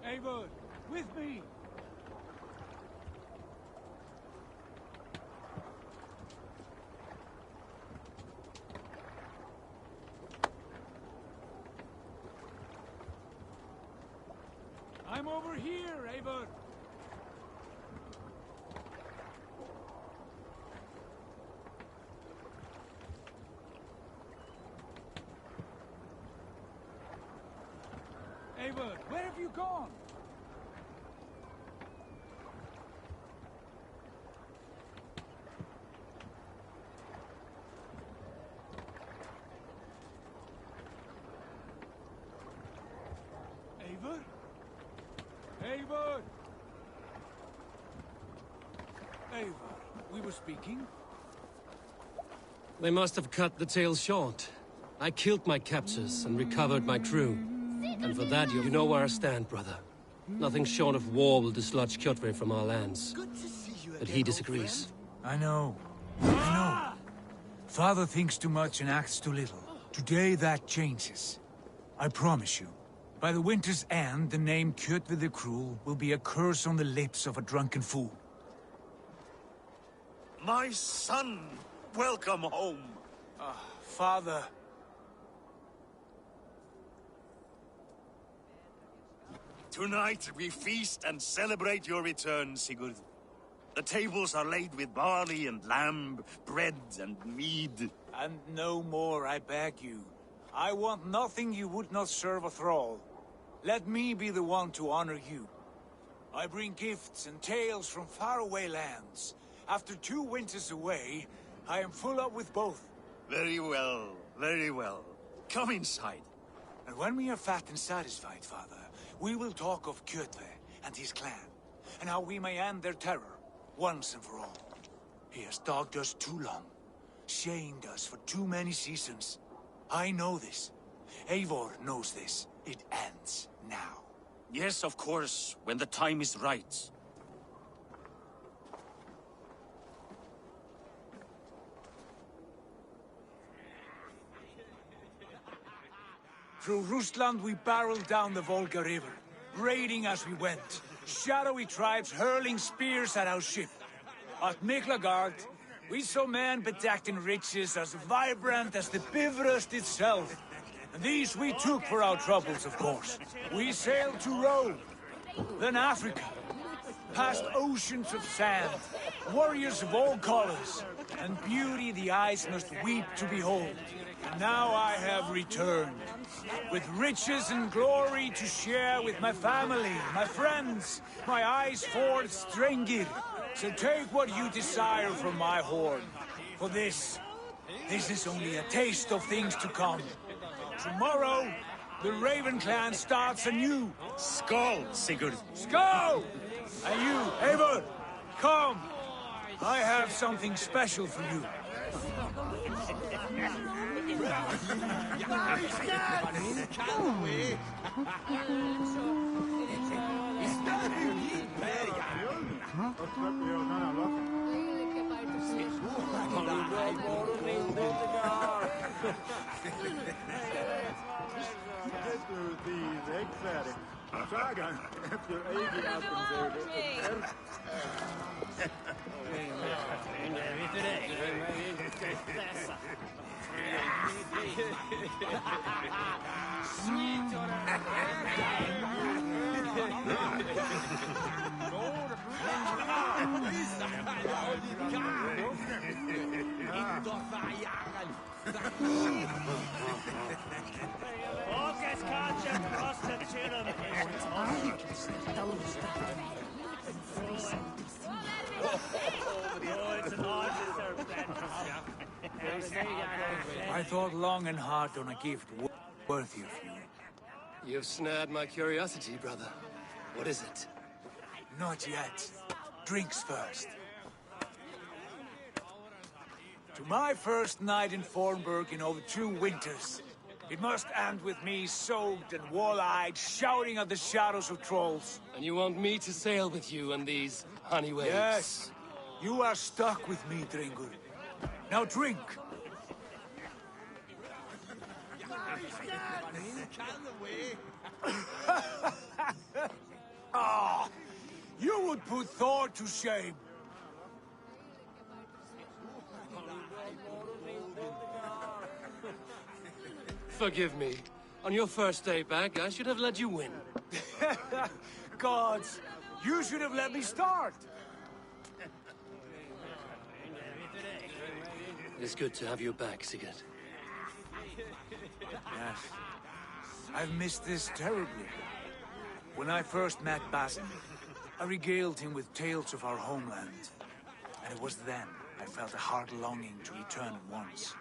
Eivor, with me! I'm over here, Eivor! Eivor, where have you gone? Eivor? Eivor! Eivor, we were speaking? They must have cut the tale short. I killed my captors and recovered my crew. And for that you know where I stand, brother. Nothing short of war will dislodge Kjotve from our lands. But he disagrees. I know. Father thinks too much and acts too little. Today that changes. I promise you. By the winter's end, the name Kjotve the Cruel will be a curse on the lips of a drunken fool. My son! Welcome home! Father... Tonight we feast and celebrate your return, Sigurd. The tables are laid with barley and lamb, bread and mead. And no more, I beg you. I want nothing you would not serve a thrall. Let me be the one to honor you. I bring gifts and tales from faraway lands. After 2 winters away, I am full up with both. Very well, very well. Come inside. And when we are fat and satisfied, Father, we will talk of Kjotve and his clan, and how we may end their terror, once and for all. He has dogged us too long, shamed us for too many seasons. I know this. Eivor knows this. It ends now. Yes, of course, when the time is right. Through Rusland we barreled down the Volga River, raiding as we went. Shadowy tribes hurling spears at our ship. At Miklagard, we saw men bedecked in riches as vibrant as the Bifrost itself. And these we took for our troubles, of course. We sailed to Rome, then Africa, past oceans of sand, warriors of all colors, and beauty the eyes must weep to behold. And now I have returned, with riches and glory to share with my family, my friends, my eyes-forged Strengir. So take what you desire from my horn. For this is only a taste of things to come. Tomorrow, the Raven clan starts anew. Skål, Sigurd. Skål! And you, Eivor, come. I have something special for you. I thought long and hard on a gift worthy of you. You've snared my curiosity, brother. What is it? Not yet. Drinks first. To my first night in Fornburg in over 2 winters. It must end with me soaked and wall-eyed, shouting at the shadows of trolls. And you want me to sail with you on these honey waves? Yes. You are stuck with me, Dringur. Now drink. Ah, you would put Thor to shame. Forgive me. On your first day back, I should have let you win. Gods, you should have let me start. It's good to have you back, Sigurd. Yes. I've missed this terribly. When I first met Basim, I regaled him with tales of our homeland. And it was then I felt a heart longing to return at once.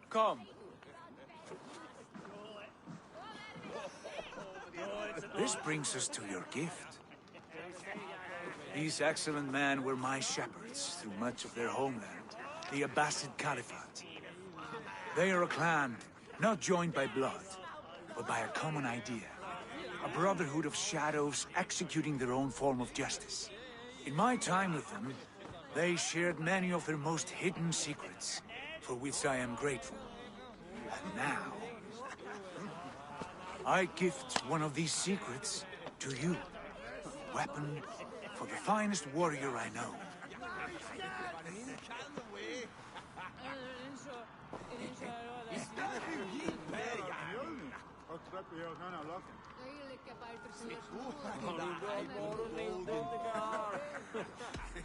Come. This brings us to your gift. These excellent men were my shepherds through much of their homeland, the Abbasid Caliphate. They are a clan, not joined by blood, but by a common idea. A brotherhood of shadows executing their own form of justice. In my time with them, they shared many of their most hidden secrets, for which I am grateful. And now, I gift one of these secrets to you. Weapon for the finest warrior I know.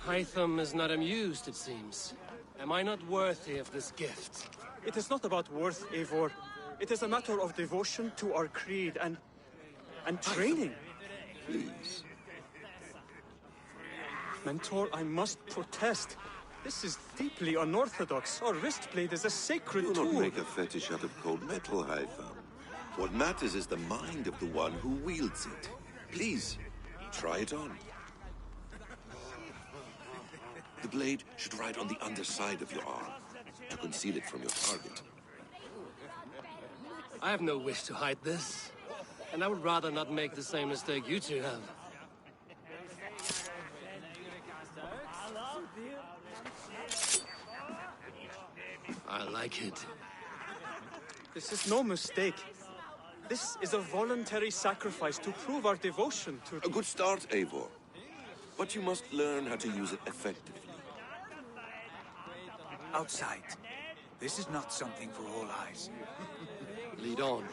Hytham is not amused, it seems. Am I not worthy of this gift? It is not about worth, Eivor. It is a matter of devotion to our creed and training. Please. Mentor, I must protest. This is deeply unorthodox. Our wristblade is a sacred Do tool. not make a fetish out of cold metal, Hytham. What matters is the mind of the one who wields it. Please, try it on. The blade should ride on the underside of your arm, to conceal it from your target. I have no wish to hide this. And I would rather not make the same mistake you two have. I like it. This is no mistake. This is a voluntary sacrifice to prove our devotion to... A good start, Eivor. But you must learn how to use it effectively. Outside. This is not something for all eyes. Lead on.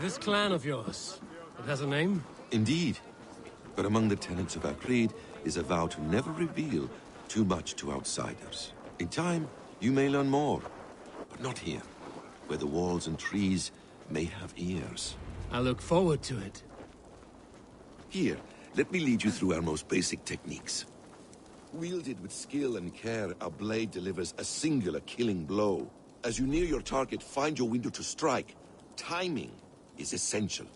This clan of yours, it has a name? Indeed. But among the tenets of our creed is a vow to never reveal too much to outsiders. In time, you may learn more. But not here, where the walls and trees may have ears. I look forward to it. Here, let me lead you through our most basic techniques. Wielded with skill and care, our blade delivers a singular killing blow. As you near your target, find your window to strike. Timing is essential.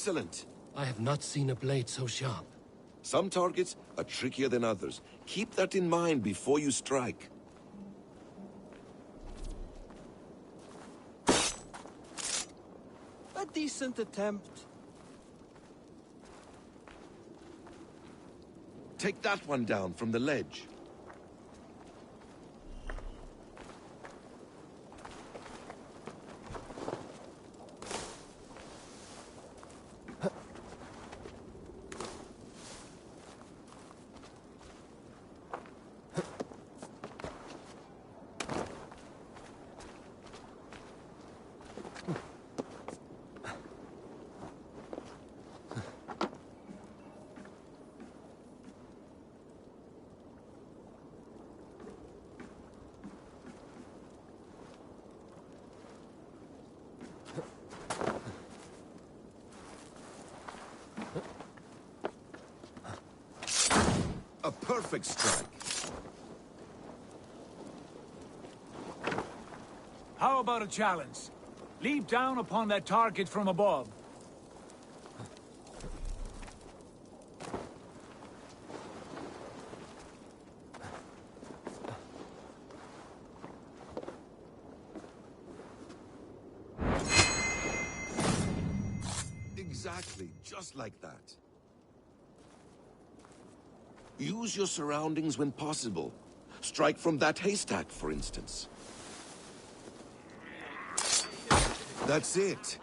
Excellent. I have not seen a blade so sharp. Some targets are trickier than others. Keep that in mind before you strike. A decent attempt. Take that one down from the ledge. A perfect strike. How about a challenge? Leap down upon that target from above. Exactly, just like that. Use your surroundings when possible. Strike from that haystack, for instance. That's it.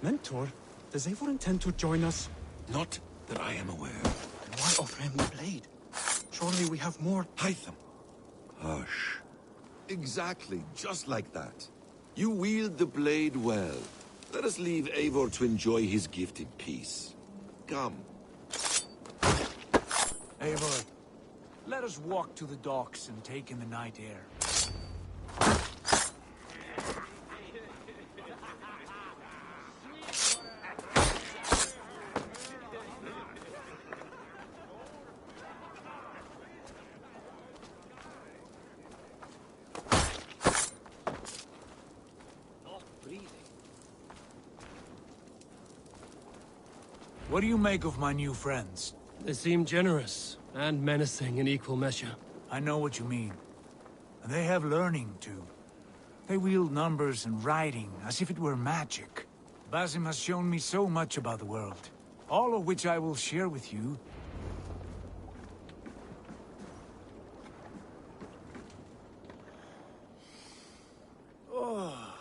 Mentor, does Eivor intend to join us? Not that I am aware. Then why offer him the blade? Surely we have more... Hide them. Hush. Exactly, just like that. You wield the blade well. Let us leave Eivor to enjoy his gift in peace. Come. Eivor, let us walk to the docks and take in the night air. What do you make of my new friends? They seem generous and menacing in equal measure. I know what you mean. And they have learning, too. They wield numbers and writing as if it were magic. Basim has shown me so much about the world, all of which I will share with you. Oh,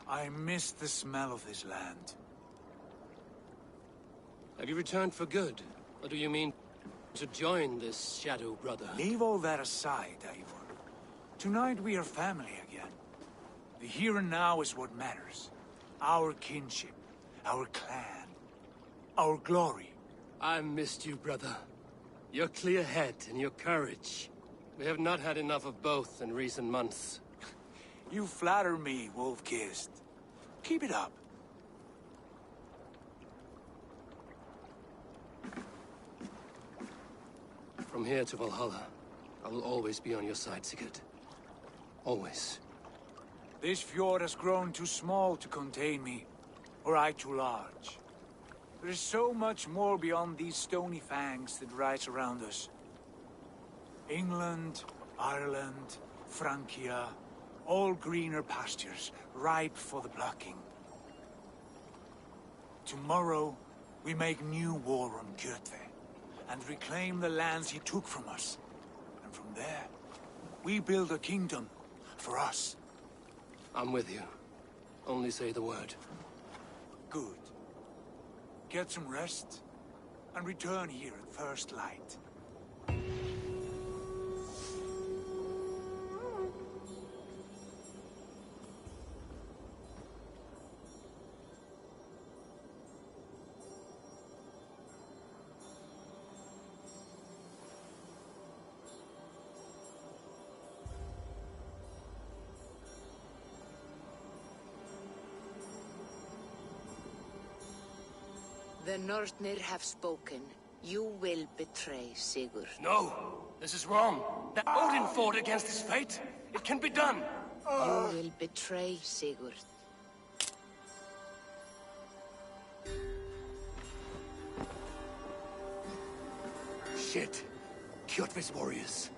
I miss the smell of this land. Have you returned for good? Or do you mean to join this Shadow Brotherhood? Leave all that aside, Eivor. Tonight we are family again. The here and now is what matters. Our kinship, our clan, our glory. I missed you, brother. Your clear head and your courage. We have not had enough of both in recent months. You flatter me, Wolf-Kissed. Keep it up. From here to Valhalla, I will always be on your side, Sigurd. Always. This fjord has grown too small to contain me, or I too large. There is so much more beyond these stony fangs that rise around us. England, Ireland, Francia, all greener pastures, ripe for the plucking. Tomorrow, we make new war on Kjotve, and reclaim the lands he took from us. And from there, we build a kingdom for us. I'm with you. Only say the word. Good. Get some rest, and return here at first light. The Nornir have spoken. You will betray Sigurd. No! This is wrong! That Odin fought against his fate! It can be done! You will betray Sigurd. Shit. Kjotve's warriors.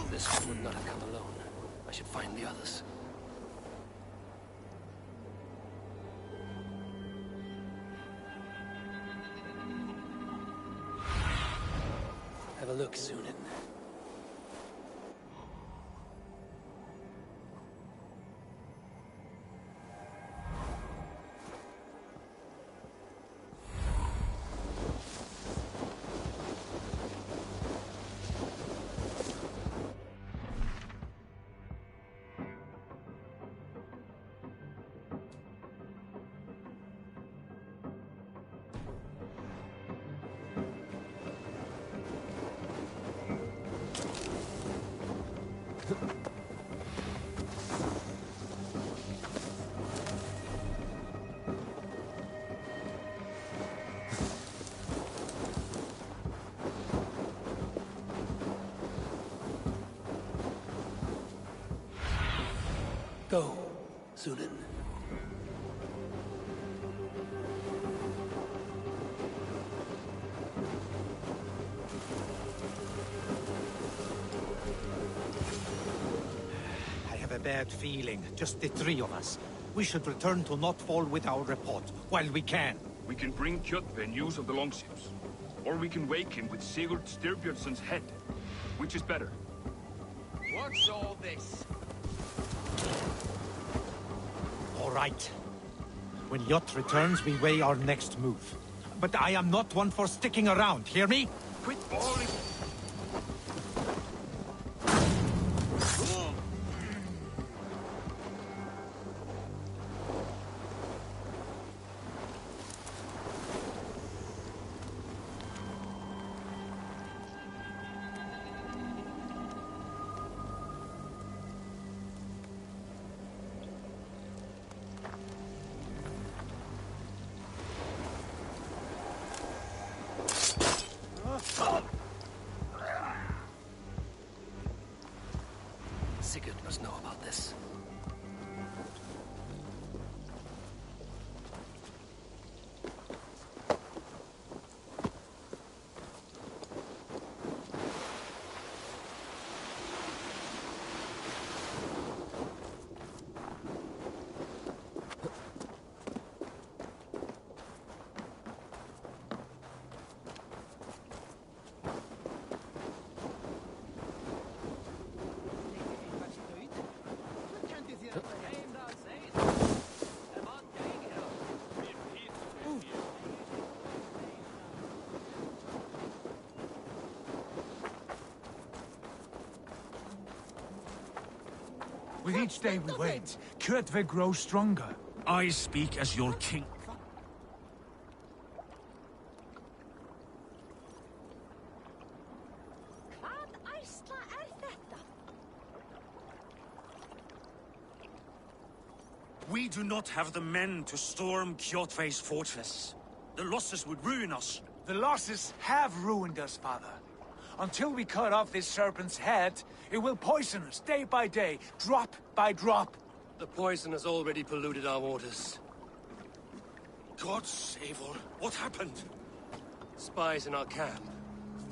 This would not have come alone. I should find the others. Have a look, Sunan. Go, Sunan. bad feeling. Just the three of us. We should return to Notfall with our report, while we can. We can bring Kjotve news of the longships. Or we can wake him with Sigurd Styrbjörnsson's head. Which is better? What's all this? All right. When Jot returns, we weigh our next move. But I am not one for sticking around, hear me? Quit balling! Sigurd must know about this. With each day we wait, Kjotve grows stronger. I speak as your king. We do not have the men to storm Kjotve's fortress. The losses would ruin us. The losses have ruined us, father. Until we cut off this serpent's head, it will poison us day by day, drop by drop. The poison has already polluted our waters. God save her. What happened? Spies in our camp.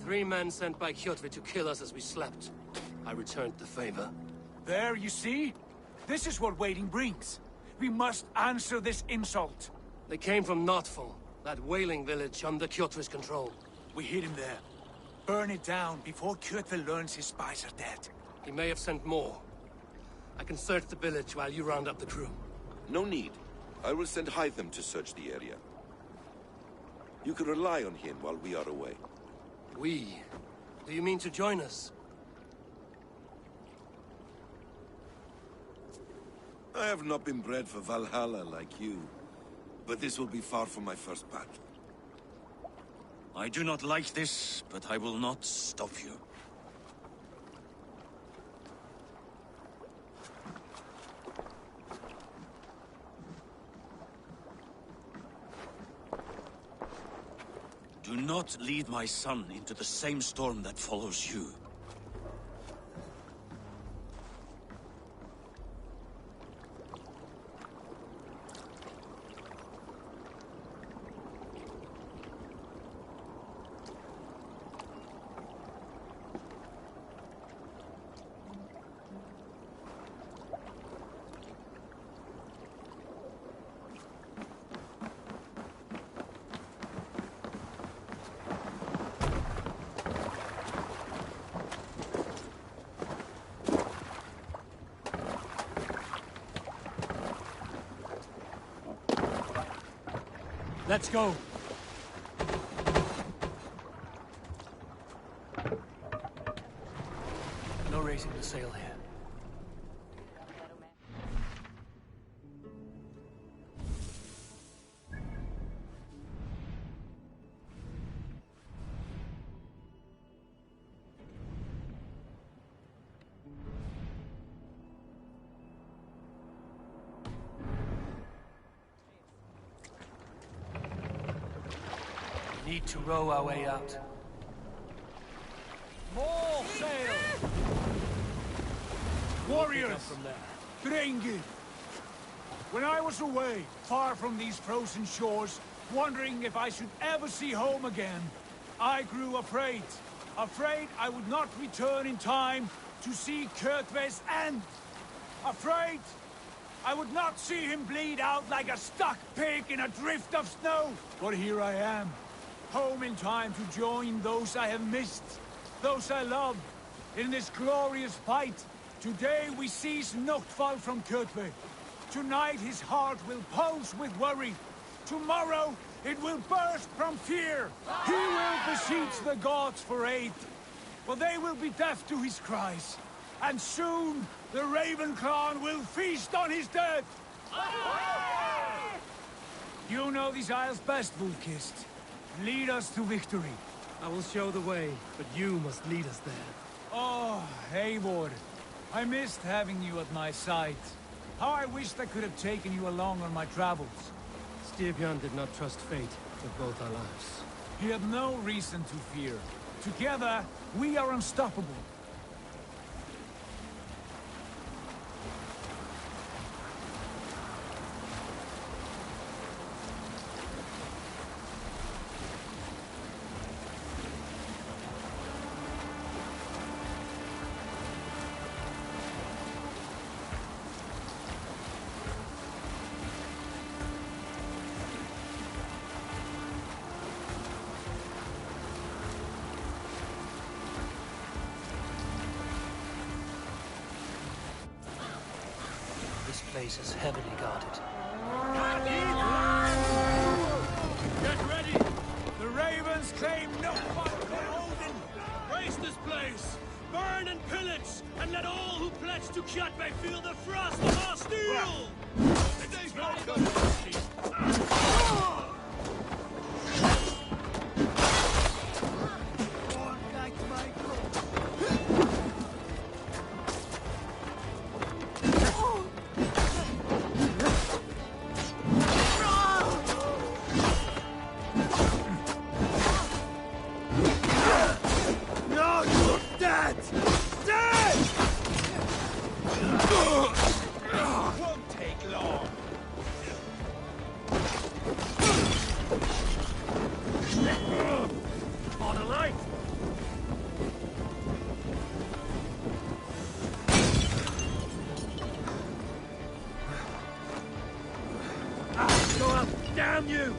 3 men sent by Kjotve to kill us as we slept. I returned the favor. There, you see? This is what waiting brings. We must answer this insult. They came from Notfall, that whaling village under Kjotve's control. We hid him there. Burn it down before Kjotve learns his spies are dead. He may have sent more. I can search the village while you round up the crew. No need. I will send Hytham to search the area. You can rely on him while we are away. We? Do you mean to join us? I have not been bred for Valhalla like you, but this will be far from my first battle. I do not like this, but I will not stop you. Do not lead my son into the same storm that follows you. Let's go. No raising the sail here. Need to row our way out. More sail! Warriors! Drengir! When I was away, far from these frozen shores, wondering if I should ever see home again, I grew afraid. Afraid I would not return in time to see Kjotve's end. Afraid? I would not see him bleed out like a stuck pig in a drift of snow. But here I am, home in time to join those I have missed, those I love, in this glorious fight. Today we seize Noctfall from Kjotve. Tonight his heart will pulse with worry. Tomorrow it will burst from fear. He will beseech the gods for aid, but they will be deaf to his cries. And soon the Raven clan will feast on his dead. You know these isles best, Wolf-Kissed. Lead us to victory. I will show the way, but you must lead us there. Oh, Eivor. I missed having you at my side. How I wished I could have taken you along on my travels. Styrbjörn did not trust fate with both our lives. He had no reason to fear. Together, we are unstoppable. This place is heavily guarded. Get ready! The Ravens claim no fight for Odin! Raise this place! Burn and pillage! And let all who pledge to Kjotve feel the frost of our steel! Won't take long. On a light! Go up! Damn you!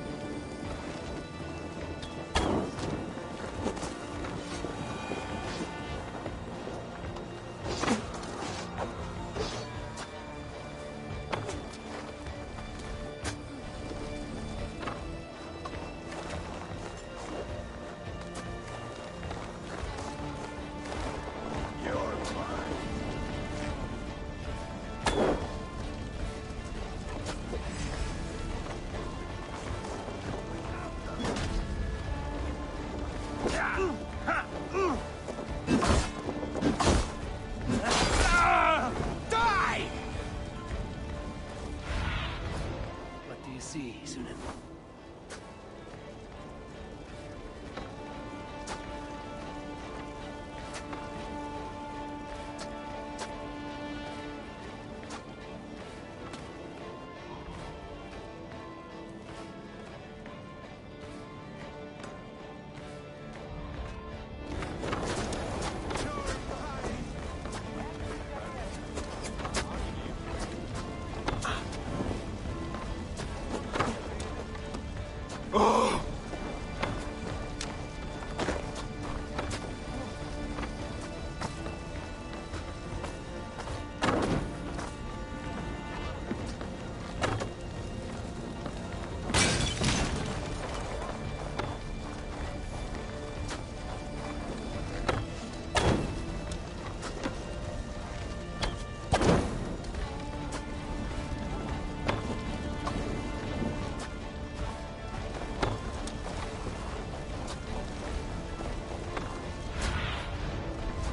What do you see, Sunan?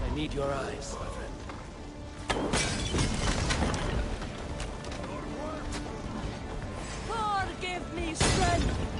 I need your eyes, my friend. God, give me strength!